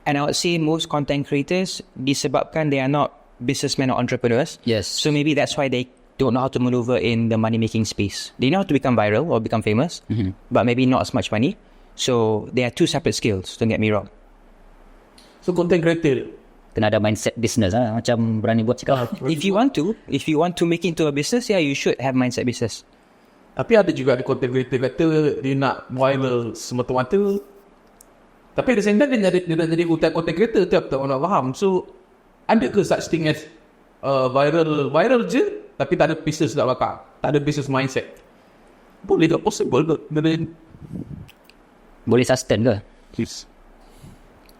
And I would say most content creators, disebabkan they are not businessmen or entrepreneurs. Yes. So maybe that's why they don't know how to maneuver in the money-making space. They know how to become viral or become famous, but maybe not as much money. So they are two separate skills, don't get me wrong. So content creator, Kena ada mindset business macam berani buat cakap. If you want to make it into a business, yeah, you should have mindset business. tapi ada juga ada content creator kata dia nak viral semata-mata, tapi ada same time dia nak jadi content creator, tak orang nak faham. So ada ke such thing as viral je tapi tak ada business kat belakang, tak ada business mindset? Boleh tak? Possible ke? Boleh sustain ke?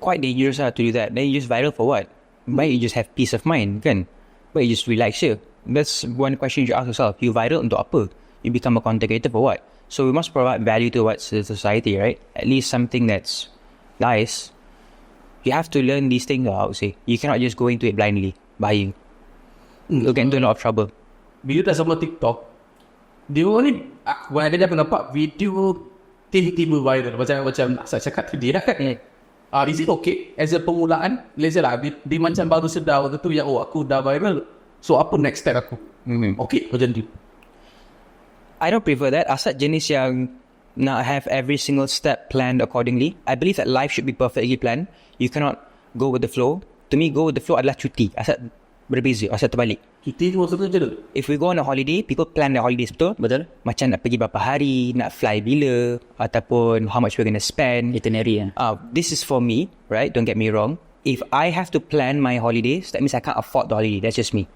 Quite dangerous to do that. Then you just viral for what? Baik you just have peace of mind, kan? Baik you just relax je. That's one question you ask yourself. You viral untuk apa? You become a content creator for what? So we must provide value towards the society, right? At least something that's nice. You have to learn these things, I would say. You cannot just go into it blindly, buying. You'll get into a lot of trouble. Bila dah sama TikTok, dia ni ada dah nampak video tiba-tiba viral macam saya cakap tadi lah kan. Is it okay as a permulaan? Let's say lah dia macam baru sedar waktu tu yang aku dah viral, so apa next step aku? Okay macam tu. I don't prefer that. Asad jenis yang nak have every single step planned accordingly. I believe that life should be perfectly planned. You cannot go with the flow. To me, go with the flow adalah cuti. Asad berbeza. Asad terbalik. Cuti tu maksudnya macam tu? If we go on a holiday, people plan their holidays, betul? Betul. Macam nak pergi berapa hari, nak fly bila, ataupun how much we're going to spend. Itinerary. This is for me, right? Don't get me wrong. If I have to plan my holidays, that means I can't afford the holiday. That's just me.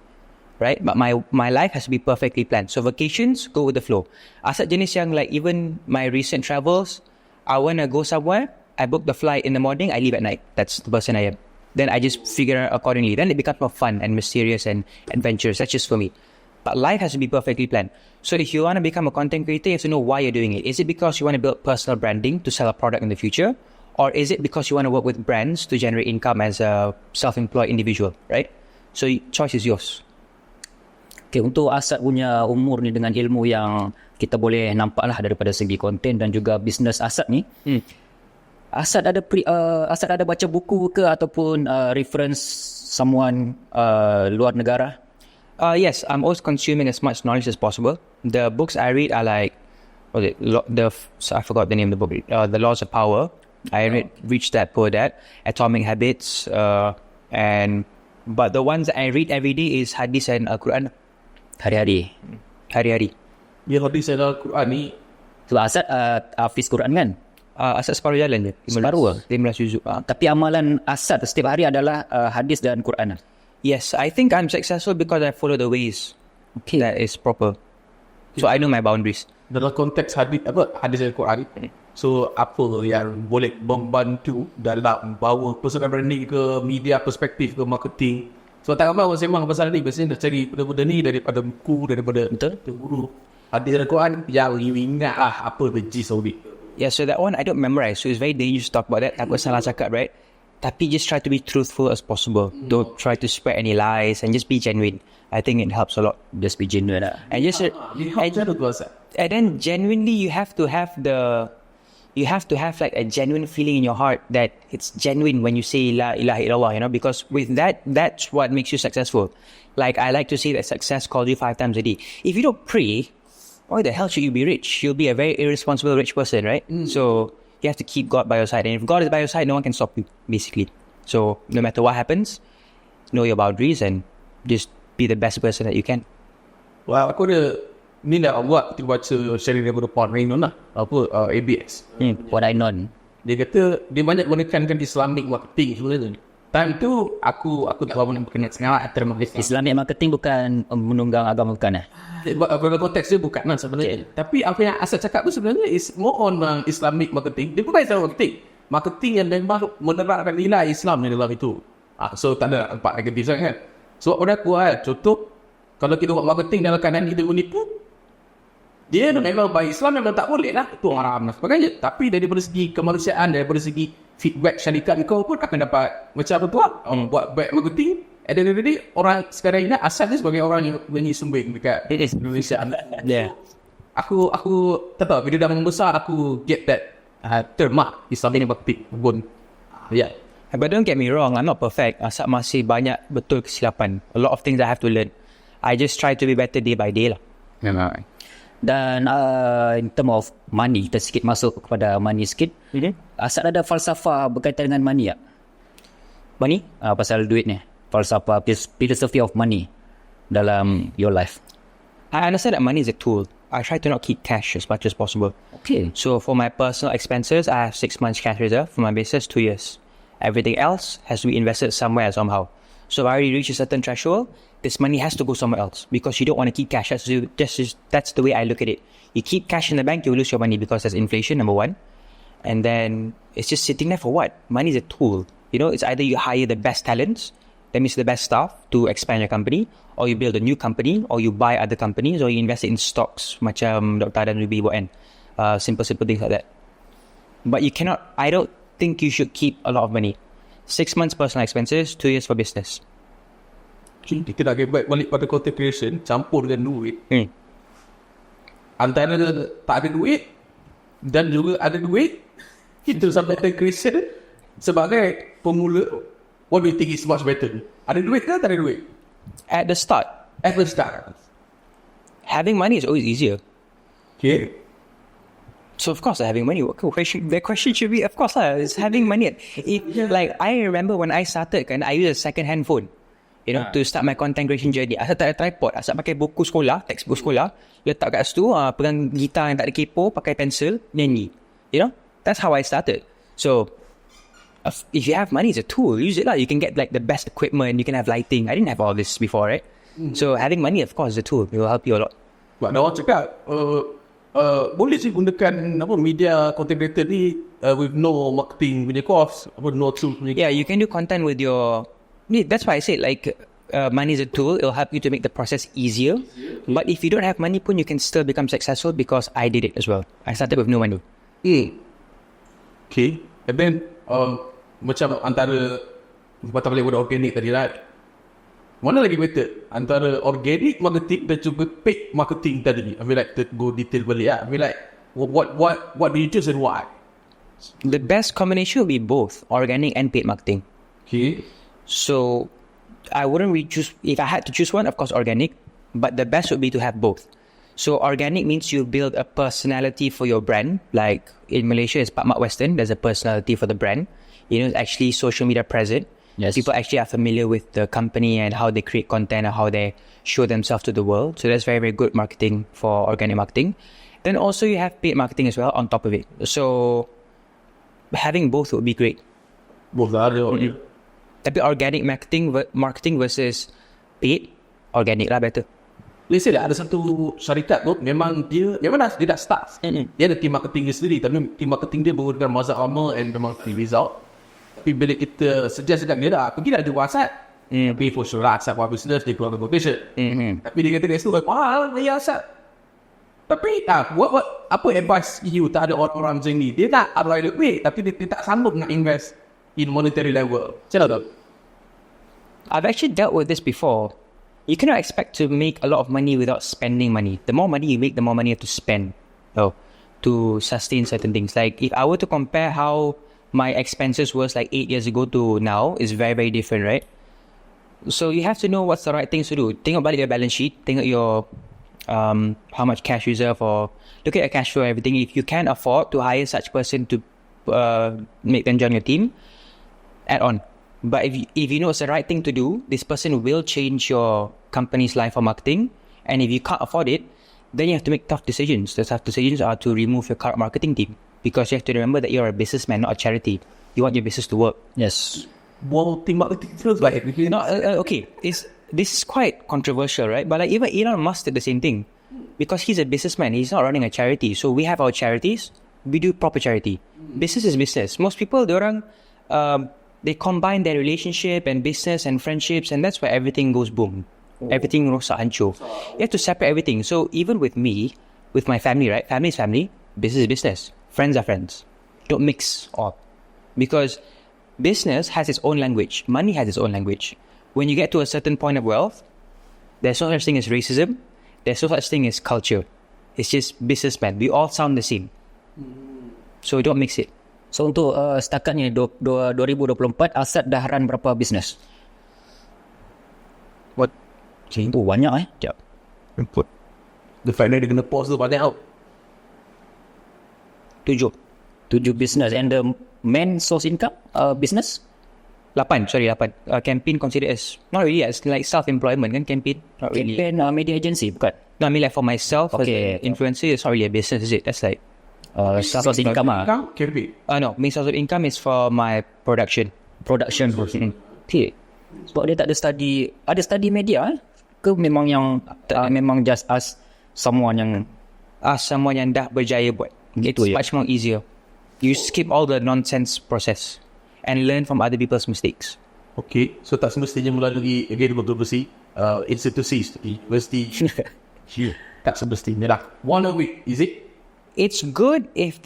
Right? But my life has to be perfectly planned. So vacations, go with the flow. Asad jenis yang like even my recent travels, I want to go somewhere, I book the flight in the morning, I leave at night. That's the person I am. Then I just figure out accordingly. Then it becomes more fun and mysterious and adventurous. That's just for me. But life has to be perfectly planned. So if you want to become a content creator, you have to know why you're doing it. Is it because you want to build personal branding to sell a product in the future? Or is it because you want to work with brands to generate income as a self-employed individual, right? So choice is yours. Okay, untuk Asad punya umur ni dengan ilmu yang kita boleh nampak lah daripada segi konten dan juga bisnes Asad ni, Asad ada baca buku ke ataupun reference someone luar negara? Yes, I'm always consuming as much knowledge as possible. The books I read are like, I forgot the name of the book. The Laws of Power. I read Rich Dad Poor Dad, Atomic Habits, but the ones I read every day is Hadis and Al-Quran. Hari-hari. Ya, hadis dan Al-Quran ni, Sebab Asad hafiz Quran kan? Asal separuh jalan je. Separuh 15 juzuk. Tapi amalan Asad setiap hari adalah hadis dan Quran. Yes, I think I'm successful because I follow the ways that is proper. So I know my boundaries. dalam konteks hadis Al-Quran, so apa yang boleh membantu dalam bawa personal branding ke media perspektif ke marketing? So tak ramai orang sembang pasal ni, biasanya dah cari benda-benda ni daripada buku, daripada guru. Hadis Al-Quran yang you ingat apa the gist of it. Yeah, so that one I don't memorize, so it's very dangerous to talk about that. Takut salah cakap, right? Tapi just try to be truthful as possible. Don't try to spread any lies and just be genuine. I think it helps a lot. Just be genuine lah. And just and then genuinely you have to have like a genuine feeling in your heart that it's genuine when you say La ilaha illallah, you know, because with that's what makes you successful. Like I like to say that success calls you 5 times a day. If you don't pray, why the hell should you be rich? You'll be a very irresponsible rich person, right? So you have to keep God by your side, and if God is by your side, no one can stop you, basically. So no matter what happens, know your boundaries and just be the best person that you can. Wah, aku ada ni dah buat kita baca sharing daripada Puan Rainon lah, ABS. What I know. Dia kata dia banyak menekankan Islamic marketing sebenarnya. Time tu aku tak tahu mana berkenaan sangat term Islamic marketing bukan menunggang agama, bukan dalam konteks dia bukan lah sebenarnya. Tapi apa yang Asad cakap tu sebenarnya is more on Islamic marketing. Dia bukan Islamic marketing yang memang menerapkan nilai Islam di dalam itu. So tak ada nampak negatif sangat kan. So pada aku contoh, kalau kita buat marketing dalam keadaan kita menipu, dia memang baik Islam memang tak boleh lah, itu haram dan sebagainya. Tapi daripada segi kemanusiaan, daripada segi feedback syarikat kau pun akan dapat macam apa tu buat baik marketing. At the end of the day, orang sekarang ini asal dia sebagai orang yang menyanyi sembang dekat Indonesia. Yeah. Aku tak tahu, bila dah membesar aku get that term Islamic marketing pun. Yeah. But don't get me wrong, I'm not perfect. Asal masih banyak betul kesilapan. A lot of things I have to learn. I just try to be better day by day lah. Memang. Dan in term of money, kita sikit masuk kepada money sikit. Asad ada falsafah berkaitan dengan money tak? Money? Pasal duit ni. Falsafah, philosophy of money dalam your life. I understand that money is a tool. I try to not keep cash as much as possible. Okay. So for my personal expenses, I have 6 months cash reserve. For my business, 2 years. Everything else has to be invested somewhere somehow. So if I already reach a certain threshold, this money has to go somewhere else because you don't want to keep cash. That's the way I look at it. You keep cash in the bank, you lose your money because there's inflation, number one. And then it's just sitting there for what? Money is a tool. You know, it's either you hire the best talents, that means the best staff to expand your company, or you build a new company, or you buy other companies, or you invest in stocks, macam Dr. Adan Ruby buat kan. Simple things like that. But you cannot, I don't think you should keep a lot of money. 6 months personal expenses, 2 years for business. Kita nak balik pada content creation, campur dengan duit. Antara tak ada duit dan juga ada duit, itu sampai content creation sebagai pemula, what do you think is much better? Ada duit ke tak ada duit? At the start, having money is always easier. Okay. So of course having money. The question should be, of course it's having money. Like I remember when I started, I used a second-hand phone, you know, to start my content creation journey. Asal tak ada tripod, asal pakai buku sekolah, textbook sekolah, letak kat situ, pegang gitar yang tak ada kepo, pakai pensel, nyanyi. You know, that's how I started. So if you have money, it's a tool. Use it lah. You can get like the best equipment. You can have lighting. I didn't have all this before, right? So having money, of course, is a tool. It will help you a lot. Sebab orang cakap boleh sih gunakan media content creator ni with no marketing punya cost, no tool punya. Yeah, you can do content with your. That's why I say like money is a tool. It'll help you to make the process easier. But if you don't have money, pun you can still become successful because I did it as well. I started with no money. Okay, and then macam antara patah balik pada organic tadi lah. Mana lagi better antara organic marketing dan juga paid marketing tadi? I mean like to go detail balik lah. I mean like what do you choose and why? The best combination will be both organic and paid marketing. Okay. So I wouldn't really choose. If I had to choose one, of course, organic. But the best would be to have both. So organic means you build a personality for your brand. Like in Malaysia, it's Pak Mak Western. There's a personality for the brand. It's actually social media present. Yes. People actually are familiar with the company and how they create content and how they show themselves to the world. So that's very, very good marketing for organic marketing. Then also you have paid marketing as well on top of it. So having both would be great. Both are there. Tapi organic marketing versus paid, organic lah better. Let's say ada satu syarikat tu memang dia dah start. Dia ada team marketing dia sendiri, tapi team marketing dia menggunakan mazhab lama and memang free result. Tapi bila kita suggest dia dah pergi dah ada WhatsApp. Pay for sure lah, WhatsApp for business, dia keluarkan quotation. Tapi dia kata kat situ, mahal dia WhatsApp. Tapi apa advice you tak ada orang-orang macam ni? Dia tak apply duit, tapi dia tak sanggup nak invest in monetary level. Macam mana tu? I've actually dealt with this before. You cannot expect to make a lot of money without spending money. The more money you make, the more money you have to spend to sustain certain things. Like if I were to compare how my expenses was like 8 years ago to now, is very, very different, right? So you have to know what's the right things to do. Tengok balik your balance sheet, tengok your how much cash reserve, or look at your cash flow and everything. If you can afford to hire such person to make them join your team, add on. But if you know it's the right thing to do, this person will change your company's life for marketing. And if you can't afford it, then you have to make tough decisions. The tough decisions are to remove your current marketing team, because you have to remember that you're a businessman, not a charity. You want your business to work. Yes. Well, team marketing feels like Okay, this is quite controversial, right? But like even Elon Musk did the same thing, because he's a businessman. He's not running a charity. So we have our charities. We do proper charity. Business is business. Most people, they combine their relationship and business and friendships, and that's where everything goes boom. Everything rosak hancur. You have to separate everything. So even with me, with my family, right? Family is family, business is business. Friends are friends. Don't mix up. Because business has its own language. Money has its own language. When you get to a certain point of wealth, there's no such thing as racism. There's no such thing as culture. It's just businessmen. We all sound the same. So don't mix it. So untuk setakat ni 2024, Asad dah run berapa bisnes? What? Banyak Sekejap. Input. the fact that dia kena pause tu banyak tau. 7 business. And the main source income business? 8. Campaign considered as, not really as like self-employment kan, campaign? Not really. Campaign media agency, bukan? No, I mean like for myself, Okay. as an influencer, it's not really a business, is it? That's like, source income Campaign. no, main source of income is for my production. Production. Okay. Sebab dia tak ada study, ada study media ke memang yang memang just ask someone yang Someone yang dah berjaya buat. Gitu It's je. much more easier. You skip all the nonsense process and learn from other people's mistakes. Okay, so tak semestinya melalui again kontroversi institusi, universiti. Tak semestinya lah. 1 a week, is it? It's good if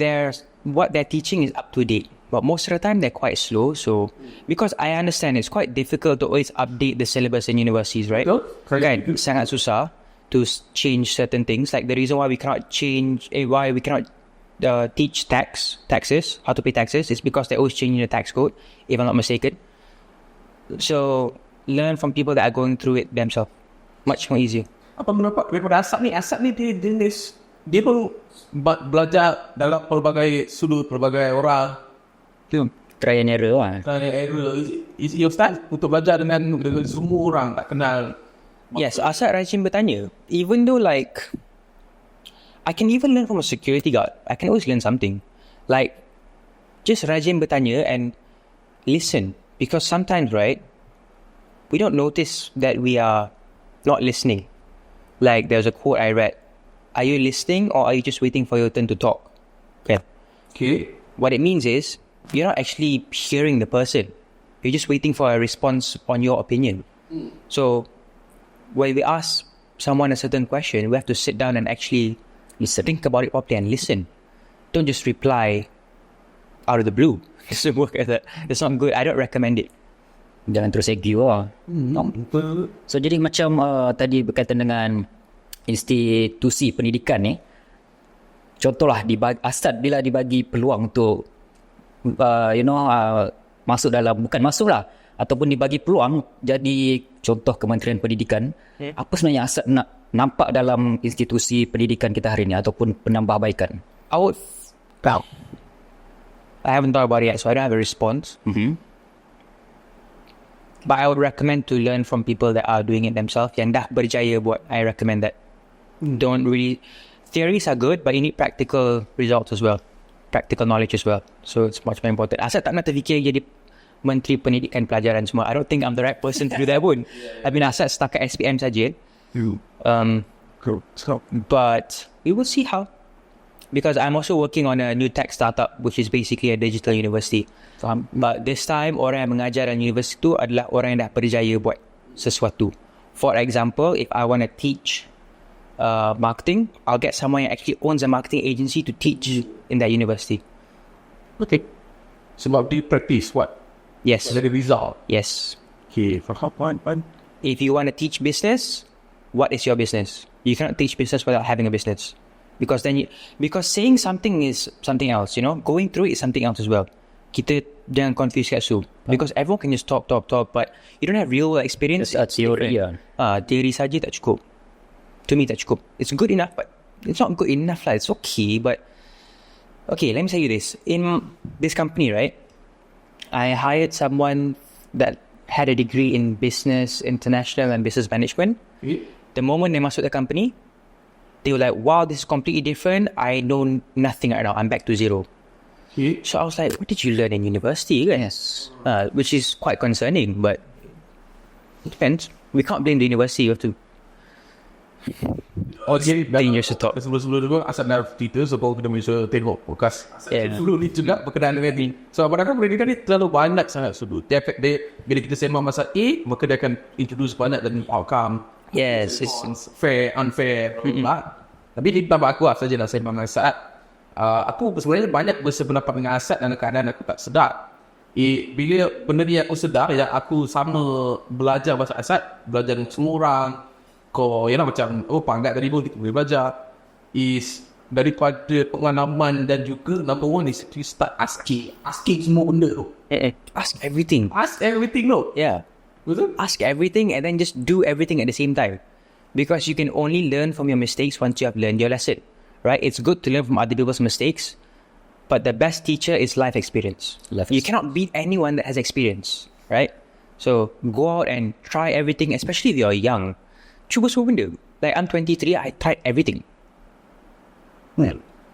what they're teaching is up to date. But most of the time, they're quite slow. So, because I understand it's quite difficult to always update the syllabus in universities, right? Betul. Kan, sangat susah to change certain things. Like the reason why we cannot teach taxes, how to pay taxes, is because they're always changing the tax code, if I'm not mistaken. So, learn from people that are going through it themselves. Much more easier. Apa pendapat daripada Asad ni? Asad ni dia pun belajar dalam pelbagai sudut, pelbagai orang. try and error lah. Is it your style untuk belajar dengan semua orang tak kenal? Yes, Asad rajin bertanya. Even though like, I can even learn from a security guard. I can always learn something. Like, just rajin bertanya and listen. Because sometimes, right, we don't notice that we are not listening. Like, there's a quote I read. Are you listening or are you just waiting for your turn to talk? Okay. Okay. What it means is, you're not actually hearing the person. You're just waiting for a response on your opinion. So, when we ask someone a certain question, we have to sit down and actually think about it properly and listen. Don't just reply out of the blue. It doesn't work like that. It's not good. I don't recommend it. Jangan terus argue lah. So jadi macam tadi berkaitan dengan institusi pendidikan ni, contohlah Asad bila dibagi peluang untuk masuk dalam, bukan masuk lah, ataupun dibagi peluang jadi contoh Kementerian Pendidikan, apa sebenarnya Asad nak nampak dalam institusi pendidikan kita hari ini ataupun penambahbaikan? Well, I haven't thought about it yet, so I don't have a response. But I would recommend to learn from people that are doing it themselves. Yang dah berjaya buat, I recommend that. Don't really... Theories are good, but you need practical results as well. Practical knowledge as well. So it's much more important. Asal tak nak terfikir jadi Menteri Pendidikan Pelajaran semua. I don't think I'm the right person to do that pun. I mean, Asal setakat SPM saja. But we will see how. Because I'm also working on a new tech startup, which is basically a digital university. But this time, orang yang mengajar dalam universiti tu adalah orang yang dah berjaya buat sesuatu. For example, if I want to teach marketing, I'll get someone yang actually owns a marketing agency to teach in that university. Okay. Sebab dia practice what? Yes. Dari result. Yes. Okay, faham. If you want to teach business, what is your business? You cannot teach business without having a business. Because saying something is something else, you know. Going through it is something else as well. Kita jangan confuse kat situ. Because everyone can just talk, but you don't have real experience. That's theory. Theory saja tak cukup. To me, tak cukup. It's good enough, but it's not good enough lah. It's okay, but okay, let me tell you this. In this company, right, I hired someone that had a degree in business, international and business management. The moment they masuk the company, they were like, wow, this is completely different. I know nothing right now. I'm back to zero. So I was like, what did you learn in university? Yes. Which is quite concerning, but it depends. We can't blame the university. You have to Okay, dangerous to talk. Sebelum dulu Asad nak cerita sebab kita bisa tengok podcast dulu ni juga berkenaan dengan ni. So padahal pendidikan ni terlalu banyak sangat sudut. Dia bila kita sembang masa A, maka dia akan introduce banyak dan outcome. Yes, it's fair, unfair, Tapi di tempat aku saja nak sembang dengan Asad. Aku sebenarnya banyak bersependapat dengan Asad dan kadang-kadang aku tak sedar. Bila benda ni aku sedar, ya aku sama belajar bahasa Asad, belajar dengan semua orang. Kau macam panggil dari dulu kita boleh belajar is daripada pengalaman dan juga number one is you start asking semua benda tu. Ask everything. No. Yeah. Betul? Ask everything and then just do everything at the same time. Because you can only learn from your mistakes once you have learned your lesson. Right? It's good to learn from other people's mistakes, but the best teacher is life experience. You cannot beat anyone that has experience. Right? So go out and try everything, especially if you're young. Cuba semua benda. Like I'm 23, I tried everything.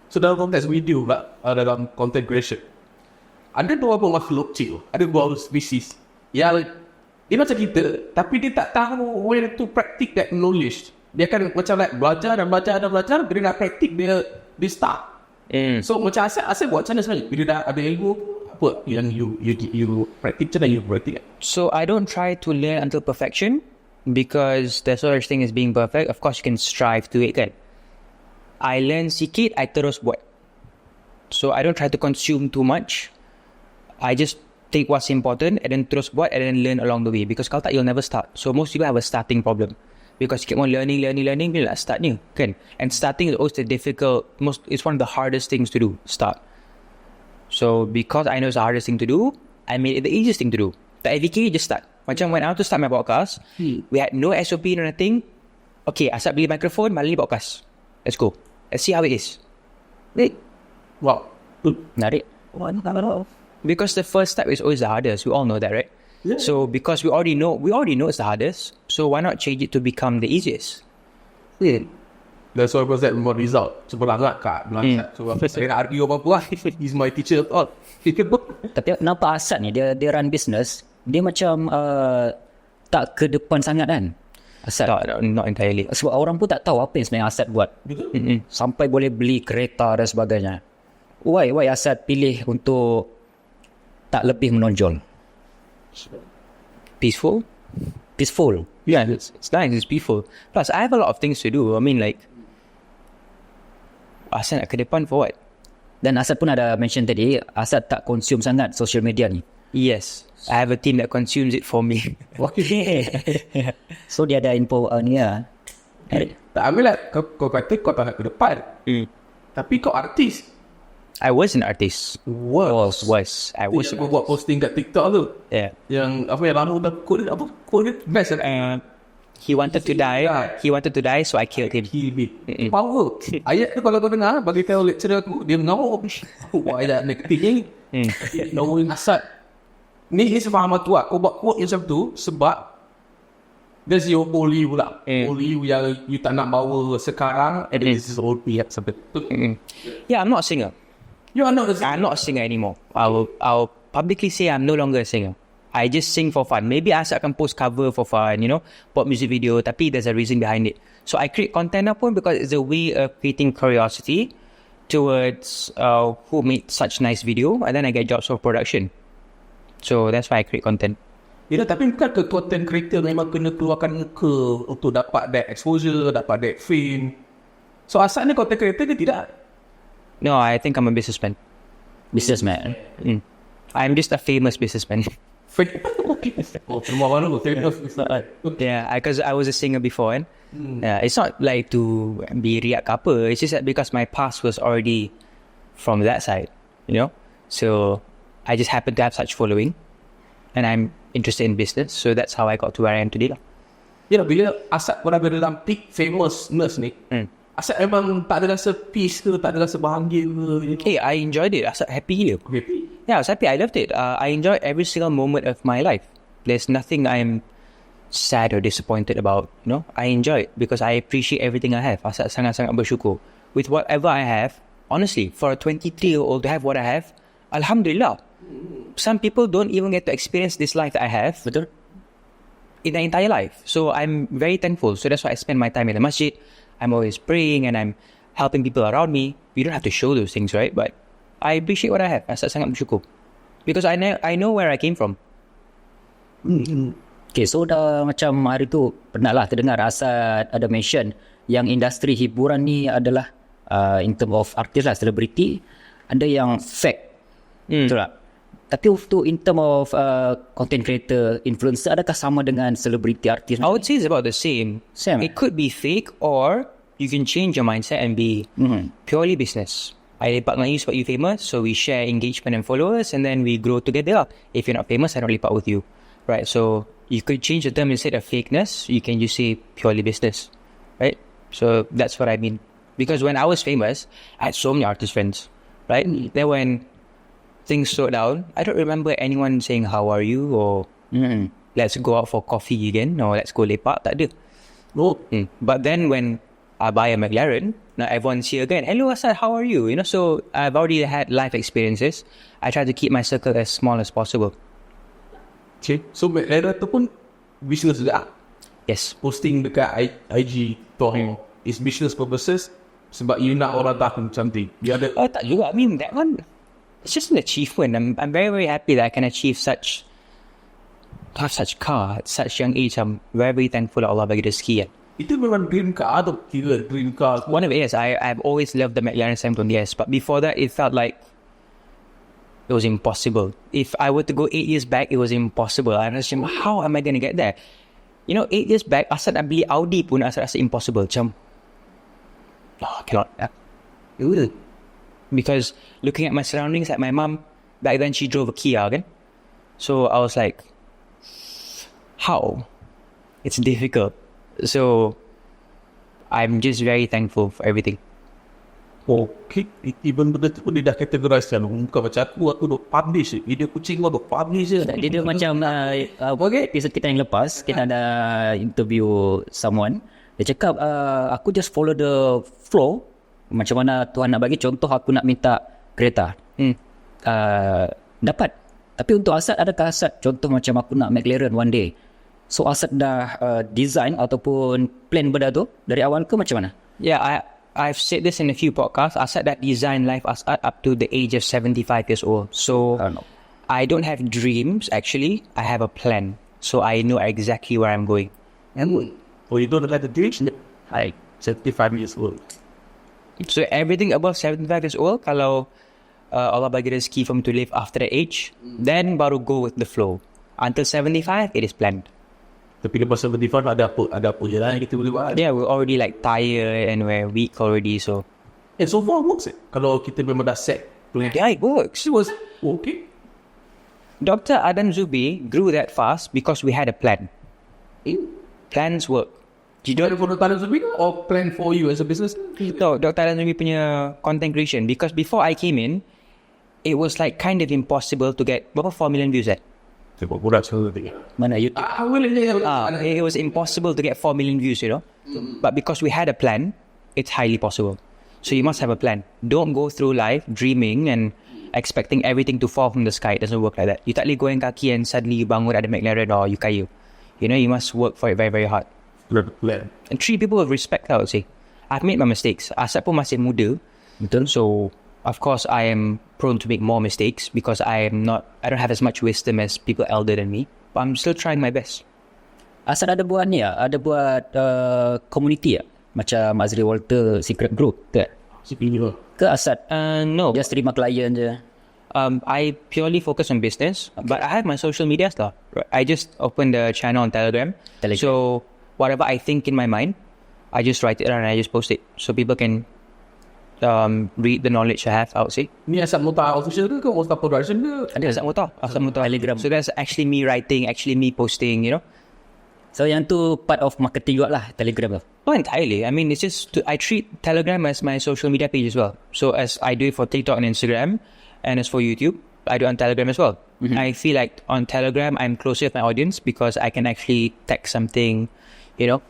So dalam konteks video lah, dalam content creation, ada dua makhluk kecil, ada dua species yang dia macam kita, tapi dia tak tahu way to practice that knowledge. Dia akan macam like belajar, bila nak practice dia start. So macam Asal buat macam mana sebenarnya? Bila dah ada ilmu, apa yang you practice, macam mana you practice? So I don't try to learn until perfection. Because there's no such thing as being perfect. Of course, you can strive to it, kan? I learn sikit, I terus buat. So I don't try to consume too much. I just take what's important and then terus buat and then learn along the way. Because kalau tak, you'll never start. So most people have a starting problem. Because you keep on learning, bila nak start ni, kan? And starting is always it's one of the hardest things to do, start. So because I know it's the hardest thing to do, I made it the easiest thing to do. Tak fikir, just start. Macam when I want to start my podcast, we had no SOP, no nothing. Okay, Asad beli microphone, malam ni podcast. Let's go. Let's see how it is. Wow. Menarik. Because the first step is always the hardest. We all know that, right? Yeah. So because we already know it's the hardest. So why not change it to become the easiest? That's why was that more result. Sebelah Kak. So saya nak argue apa-apa. He's my teacher. Tapi nampak Asad ni, dia run business, dia macam tak ke depan sangat kan Asad? Not entirely. Sebab orang pun tak tahu apa yang sebenarnya Asad buat. Sampai boleh beli kereta dan sebagainya. Why Asad pilih untuk tak lebih menonjol? Peaceful. Yeah, it's nice, it's peaceful. Plus I have a lot of things to do. I mean, like, Asad nak ke depan for what? Dan Asad pun ada mention tadi, Asad tak consume sangat social media ni. Yes, I have a team that consumes it for me. Okay. So dia ada info ni lah. Tak ambil lah. Kau kata kau tak nak ke depan. Tapi kau artis. I was an artist. Was. I was. Yang buat posting kat TikTok tu. Yeah. Yang apa yang lama dah kod dia best kan? He wanted to die. He wanted to die, so I killed him. Kill me. Power. Ayat tu kalau kau dengar, bagi tahu lecturer aku, dia mengamuk. Wah, ayat negatif ni. Knowing Asad. Ni sefahaman tu lah. Kau buat quote macam tu sebab there's your holy pula. Holy yang you tak nak bawa sekarang. And this is all we have sampai. Yeah, I'm not a singer. You are not a singer. I'm not a singer anymore. I'll publicly say I'm no longer a singer. I just sing for fun. Maybe Asad akan post cover for fun, buat music video. Tapi there's a reason behind it. So I create content pun because it's a way of creating curiosity towards who made such nice video, and then I get jobs for production. So that's why I create content. Ya, tapi bukan ke content creator memang kena keluarkan muka untuk dapat that exposure, dapat that fame. So Asad ni content creator ke tidak? No, I think I'm a businessman. Businessman. I'm just a famous businessman. Semua orang tu famous. Yeah, because I was a singer before, and it's not like to be riak ke apa. It's just that because my past was already from that side, So I just happen to have such following, and I'm interested in business. So that's how I got to where I am today lah. Ya, bila Asad berada dalam peak famousness ni, Asad memang tak ada rasa peace ke, tak ada rasa bahagia ke? Hey, I enjoyed it. Asad happy gila. Happy? Yeah, I was happy. I loved it. I enjoyed every single moment of my life. There's nothing I'm sad or disappointed about. I enjoy it because I appreciate everything I have. Asad sangat-sangat bersyukur with whatever I have. Honestly, for a 23-year-old to have what I have, Alhamdulillah. Some people don't even get to experience this life that I have. Betul. In their entire life. So I'm very thankful. So that's why I spend my time in the masjid. I'm always praying and I'm helping people around me. You don't have to show those things, right? But I appreciate what I have. Asad sangat bersyukur. Because I know where I came from. Okay, so dah macam hari tu pernah lah terdengar Asad ada mention yang industri hiburan ni adalah in term of artis lah, selebriti, ada yang fake. Betul tak? Tapi untuk in term of content creator, influencer, adakah sama dengan selebriti artis? I would say it's about the same. Same. It could be fake or you can change your mindset and be purely business. I lepak dengan you sebab you famous, so we share engagement and followers and then we grow together. If you're not famous, I don't lepak with you. Right? So you could change the term instead of fakeness, you can just say purely business. Right? So that's what I mean. Because when I was famous, I had so many artist friends. Right? Then when things slowed down, I don't remember anyone saying, how are you? Or let's go out for coffee again. Or let's go lepak. Tak ada. No. But then when I buy a McLaren, now everyone's here again. Hello Asad, how are you? So I've already had life experiences. I try to keep my circle as small as possible. Okay. So McLaren tu pun business juga. Yes. Posting dekat IG tu is business purposes sebab you nak orang tahu something. Dia ada Tak juga. I mean that one, it's just an achievement. I'm very very happy that I can achieve have such car at such young age. I'm very very thankful that Allah bagi rezeki. itu memang dream car atau kira dream car. One of it is I've always loved the McLaren 720S, but before that it felt like it was impossible. If I were to go 8 years back, it was impossible. I was like, how am I going to get there? 8 years back, Asad nak beli Audi pun Asad rasa impossible. Macam, cannot. Because looking at my surroundings, like my mum, back then she drove a Kia, kan? So I was like, how? It's difficult. So I'm just very thankful for everything. Okay, even benda tu pun dia dah categorize kan. Bukan macam aku duk publish video kucing aku duk publish je. Dia macam episode kita yang lepas, kita ada interview someone. Dia cakap aku just follow the flow. Macam mana Tuhan nak bagi. Contoh aku nak minta kereta, dapat. Tapi untuk Asad, adakah Asad contoh macam aku nak McLaren one day, so Asad dah design ataupun plan benda tu dari awal ke macam mana? Yeah, I've said this in a few podcasts. Asad that designed life Asad up to the age of 75 years old. So I don't have dreams actually. I have a plan. So I know exactly where I'm going. Oh, you don't have the dreams? I 75 years old. So everything above 75 years old, kalau Allah bagi rezeki for me to live after that age, then baru go with the flow. Until 75, it is planned. Tapi lepas 75 ada apa je lah yang kita boleh buat. Yeah, we're already like tired and we're weak already, so. So far works kalau kita memang dah set Yeah, it works. It was okay. Dr. Adam Zubi grew that fast because we had a plan. Plans work. You don't for the talent or plan for you as a business? No, Dr. Adam Zubi punya content creation. Because before I came in, it was like kind of impossible to get berapa 4 million views Mana YouTube? it was impossible to get 4 million views, you know. But because we had a plan, it's highly possible. So you must have a plan. Don't go through life dreaming and expecting everything to fall from the sky. It doesn't work like that. You tak boleh go in Kaki and suddenly you bangun ada McLaren or you kaya. You know, you must work for it very, very hard. Plan. And treat people with respect, I would say. I've made my mistakes. Asad pun masih muda. Betul. So, of course, I am prone to make more mistakes because I don't have as much wisdom as people elder than me. But I'm still trying my best. Asad ada buat ni ya? Ada buat community ya? Macam Azri Walter Secret Group ke? Ke Asad? No. Just terima klien je. I purely focus on business, but I have my social media stuff. I just opened a channel on Telegram. So whatever I think in my mind, I just write it down and I just post it. So people can read the knowledge I have, I would say. Ni Asad Motawh official ke Motawh production ke? Ada Asad Motawh. Telegram. So that's actually me writing, actually me posting, you know. So yang tu part of marketing juga lah, Telegram lah. Not entirely. I mean, it's just I treat Telegram as my social media page as well. So as I do it for TikTok and Instagram, and as for YouTube, I do it on Telegram as well. I feel like on Telegram, I'm closer with my audience because I can actually text something, you know.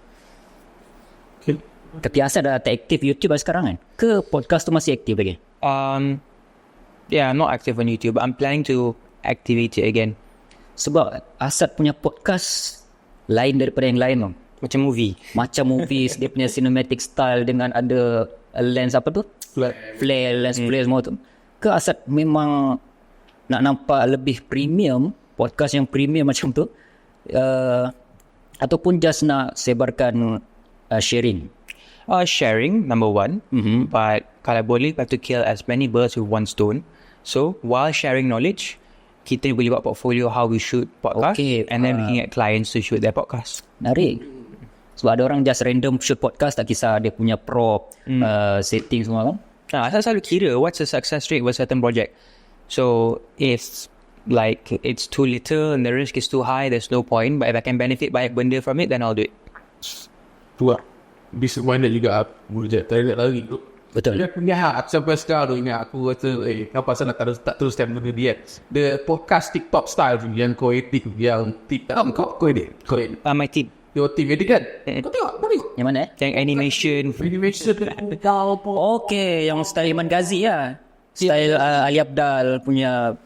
Tapi Asad dah tak aktif YouTube lah sekarang kan? Ke podcast tu masih aktif lagi? Yeah, I'm not active on YouTube, but I'm planning to activate it again. Sebab Asad punya podcast lain daripada yang lain tau. Macam movie. Macam movies, dia punya cinematic style dengan ada lens apa tu? Flare, lens flare semua tu. Ke Asad memang nak nampak lebih premium, podcast yang premium macam tu, ataupun just nak sebarkan sharing? Sharing, number one. But kalau boleh, we have to kill as many birds with one stone. So, while sharing knowledge, kita boleh buat portfolio how we shoot podcast. Okay. And then we can get clients to shoot their podcast. Menarik. Sebab ada orang just random shoot podcast, tak kisah dia punya prop, setting semua kan. Saya selalu kira what's the success rate with a certain project. So, if like it's too little and the risk is too high, there's no point. But if I can benefit banyak benda from it, then I'll do it. Tu lah. Business minded juga. Boleh tak lagi tu. Betul. Dia punya hak sampai sekarang tu ingat aku kata kenapa saya nak tak terus time benda dia. The podcast TikTok style tu yang kau edit yang TikTok kau edit. My team. Your team edit kan? Kau tengok boleh. Yang mana Yang animation. Okay, yang style Iman Ghazi lah. Style Ali Abdal punya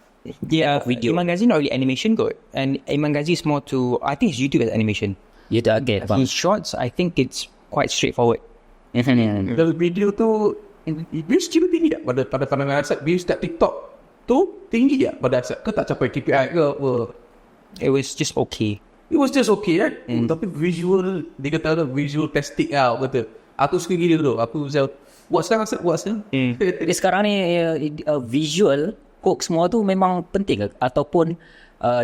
video. Iman Ghazi not really animation good. And Iman Ghazi is more to, I think it's YouTube as animation. YouTube, okay. In shorts, I think it's quite straightforward. Dalam video tu views cuba tinggi tak pada pandangan Asad? Views tak TikTok tu tinggi tak pada Asad? Ke tak capai KPI ke apa? It was just okay. It was just okay kan? Tapi visual, dia kata visual plastic lah kata. Aku suka gila tu. Aku buat sekarang Asad, buat sekarang. Jadi sekarang ni visual hook semua tu memang penting ke? Ataupun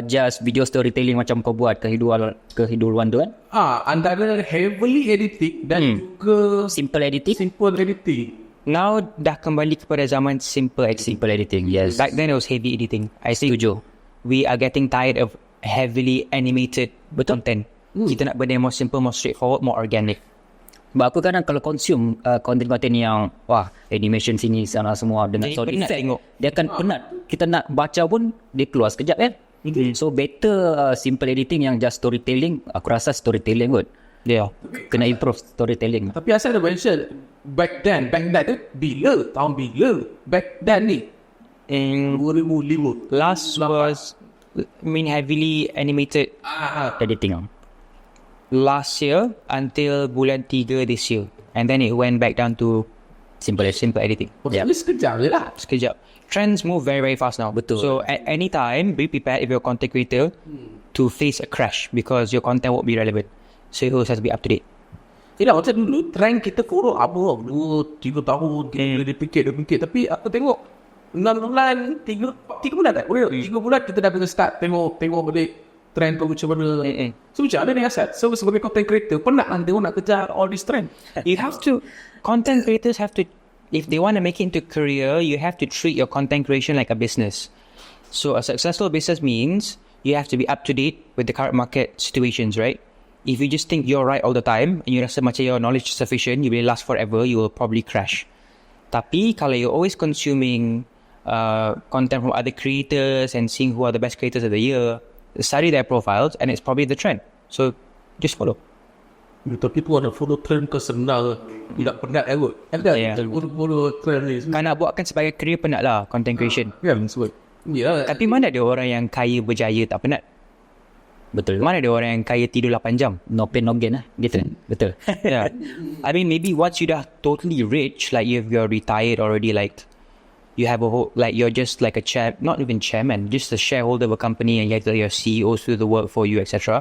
just video storytelling macam kau buat kehidupan tu kan? Antara heavily editing dan juga Simple editing. Now dah kembali kepada zaman simple editing. Simple editing, yes. Back then it was heavy editing. I think Setuju. we are getting tired of heavily animated content. Kita nak benda yang more simple, more straightforward, more organic. Sebab aku kadang kalau consume konten-konten yang animation sini sana semua dengan sound penat effect, tengok. dia akan penat. Kita nak baca pun dia keluar sekejap kan. So better simple editing yang just storytelling. Aku rasa storytelling kot. Yeah. Kena improve storytelling. Tapi Asad ada mention back then tu bila? Tahun bila? Back then ni 2005 Last was heavily animated Editing. last year until bulan 3 this year. And then it went back down to simple editing. Yeah. Sekejap je lah. Sekejap. Trends move very, very fast now. Betul. So at any time, be prepared if you're a content creator to face a crash because your content won't be relevant. So you always have to be up to date. Tidak, macam dulu trend kita follow apa 2-3 tahun kita dia fikir. Tapi aku tengok 6 bulan 3 bulan tak? 3 bulan kita dah bisa start tengok balik trend tu macam mana. So macam mana ni Asad? So sebagai content creator penat lah tengok nak kejar all this trend. You have to, content creators have to if they want to make it into a career, you have to treat your content creation like a business. So a successful business means you have to be up to date with the current market situations, right? If you just think you're right all the time and you rasa macam your knowledge is sufficient, you will last forever, you will probably crash. Tapi kalau you're always consuming content from other creators and seeing who are the best creators of the year, study their profiles and it's probably the trend. So just follow. Tapi tu ada follow trend ke senang, tidak penat kot. Yeah. Follow trend ni. Kalau nak buatkan sebagai career penat lah content creation. Ya, sebut. Ya. Tapi mana ada orang yang kaya berjaya tak penat? Betul. Mana ada orang yang kaya tidur 8 jam? No pain no gain lah. Gitu. Betul. Yeah. I mean, maybe once you dah totally rich, like you're retired already, like you have a whole, like you're just like a not even chairman, just a shareholder of a company and you have your CEOs do the work for you, etc.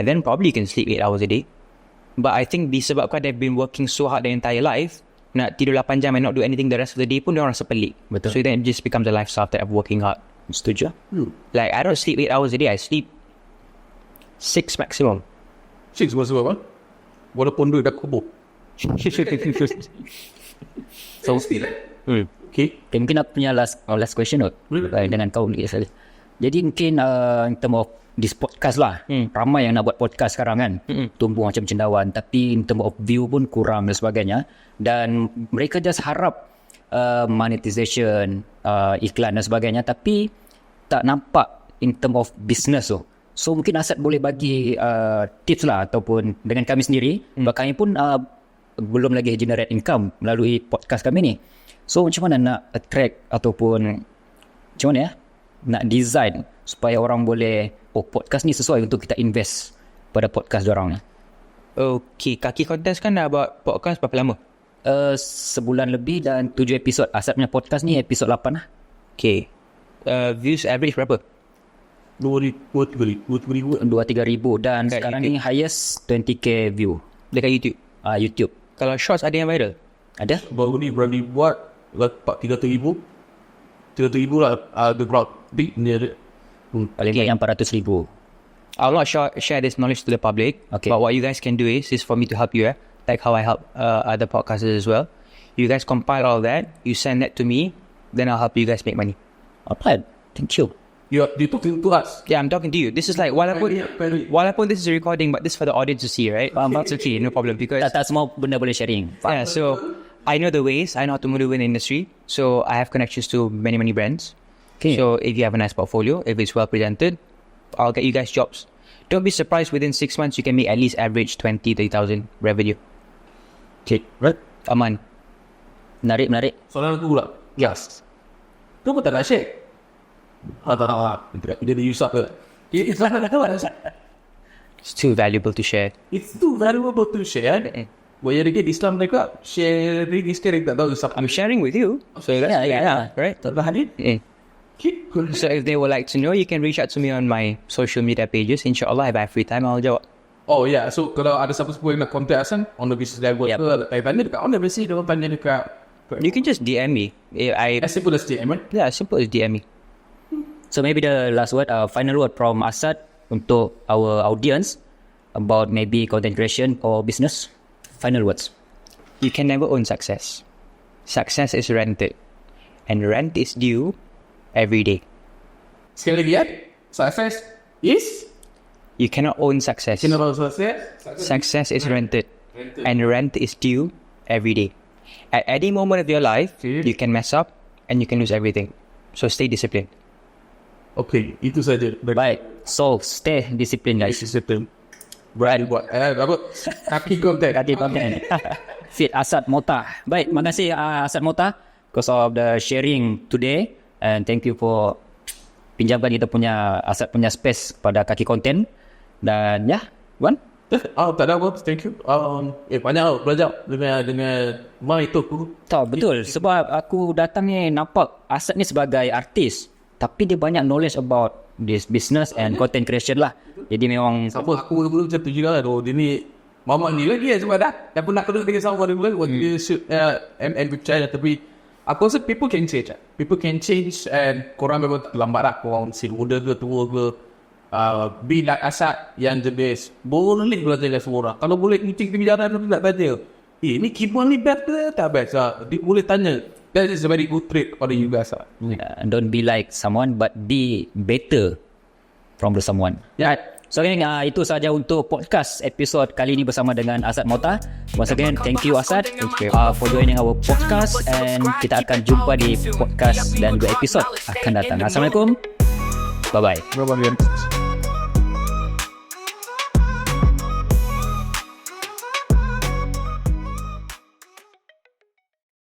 And then probably you can sleep 8 hours a day. But I think disebabkan they've been working so hard their entire life, nak tidur 8 jam and not do anything the rest of the day pun dia orang rasa pelik. Betul. So then it just becomes a lifestyle of working hard. Setuju. Like I don't sleep 8 hours a day, I sleep 6 maximum. 6 sebab apa? Walaupun duit dah kubur. So still okay. Mungkin aku punya last question kot. Dengan kau ni sekali. Jadi mungkin in term of this podcast lah. Ramai yang nak buat podcast sekarang kan. Tumbuh macam cendawan. Tapi in term of view pun kurang dan sebagainya. Dan mereka just harap monetization, iklan dan sebagainya. Tapi tak nampak in term of business tu. So mungkin Asad boleh bagi tips lah ataupun dengan kami sendiri. Kami pun belum lagi generate income melalui podcast kami ni. So macam mana nak attract ataupun macam mana ya? Nak design supaya orang boleh, podcast ni sesuai untuk kita invest pada podcast diorang ni. Okay, Kaki Konten kan dah buat podcast berapa lama? Sebulan lebih dan 7 episod. Asad punya podcast ni episod 8 lah. Okay. Views average berapa? 2-3 ribu dan kat sekarang YouTube ni highest 20k view dekat YouTube. YouTube. Kalau shorts ada yang viral? Ada? Baru ni berani buat 300,000 lah. The crowd big ni ada. Paling banyak 400 ribu. I'll not share this knowledge to the public. Okay. But what you guys can do is for me to help you, like how I help other podcasters as well. You guys compile all that, you send that to me, then I'll help you guys make money. Alright, thank you. You talking to us. Yeah, I'm talking to you. This is like walaupun this is a recording, but this is for the audience to see, right? That's okay, no problem. Because Tak semua benda boleh sharing. yeah, so I know the ways, I know how to maneuver in the industry, so I have connections to many brands. Okay. So if you have a nice portfolio, if it's well presented, I'll get you guys jobs. Don't be surprised within 6 months you can make at least average 20,000-30,000 revenue. Okay. Right? Aman. Menarik. Soalan aku pula. Yes. Tu pun tak nak share. Tak. Dia use up ke? It's It's too valuable to share. It's too valuable to share. Boleh ada Islam mereka sharing isteri tak tahu siapa. I'm sharing with you. So Yeah. right? Tak hadir. So if they would like to know, you can reach out to me on my social media pages. Inshallah, if I have free time, I'll jawab. Oh yeah, so kalau ada siapa-siapa yang nak contact Asad on the business level Yep. ke, tanya dekat on the business, dia orang tanya dekat You can just DM me. as simple as DM, right? Yeah, as simple as DM me. So maybe the last word, final word from Asad untuk our audience about maybe content creation or business. Final words. You can never own success. Success is rented. And rent is due every day. Sekali lagi, success is You cannot own success. Success is rented. And rent is due every day. At any moment of your life, you can mess up and you can lose everything. So stay disciplined. Okay, itu saja. Baik. So stay disciplined guys. Discipline. Berani buat. Apa? Kaki konten. Kaki konten. Fit Asad Motawh. Baik, terima kasih Asad Motawh because of the sharing today and thank you for pinjamkan kita punya Asad punya space pada Kaki Konten dan ya, Wan. Tak ada apa. Thank you. Banyak belajar dengan mai tu. Tak, betul. Sebab aku datang ni nampak Asad ni sebagai artis tapi dia banyak knowledge about this business and content creation lah. Jadi memang Sama aku belum macam tu juga lah. Dia ni Mama ni lagi sebab dah pernah kena dengan sama dia buat dia shoot and percaya tapi aku rasa people can change. People can change and korang memang tak lambat lah. Korang si muda ke tua ke be like Asad yang jenis boleh belajar dengan semua orang. Kalau boleh meeting pergi jalan tu tak tanya. ni keyboard ni better tak best? Dia boleh tanya. That is a very good trait kepada you guys. Don't be like someone, but be better from the someone. Right. So again, itu saja untuk podcast episod kali ini bersama dengan Asad Motawh. Once again, thank you Asad for joining our podcast, and kita akan jumpa di podcast dan juga episod akan datang. Assalamualaikum. Bye-bye. Bye-bye.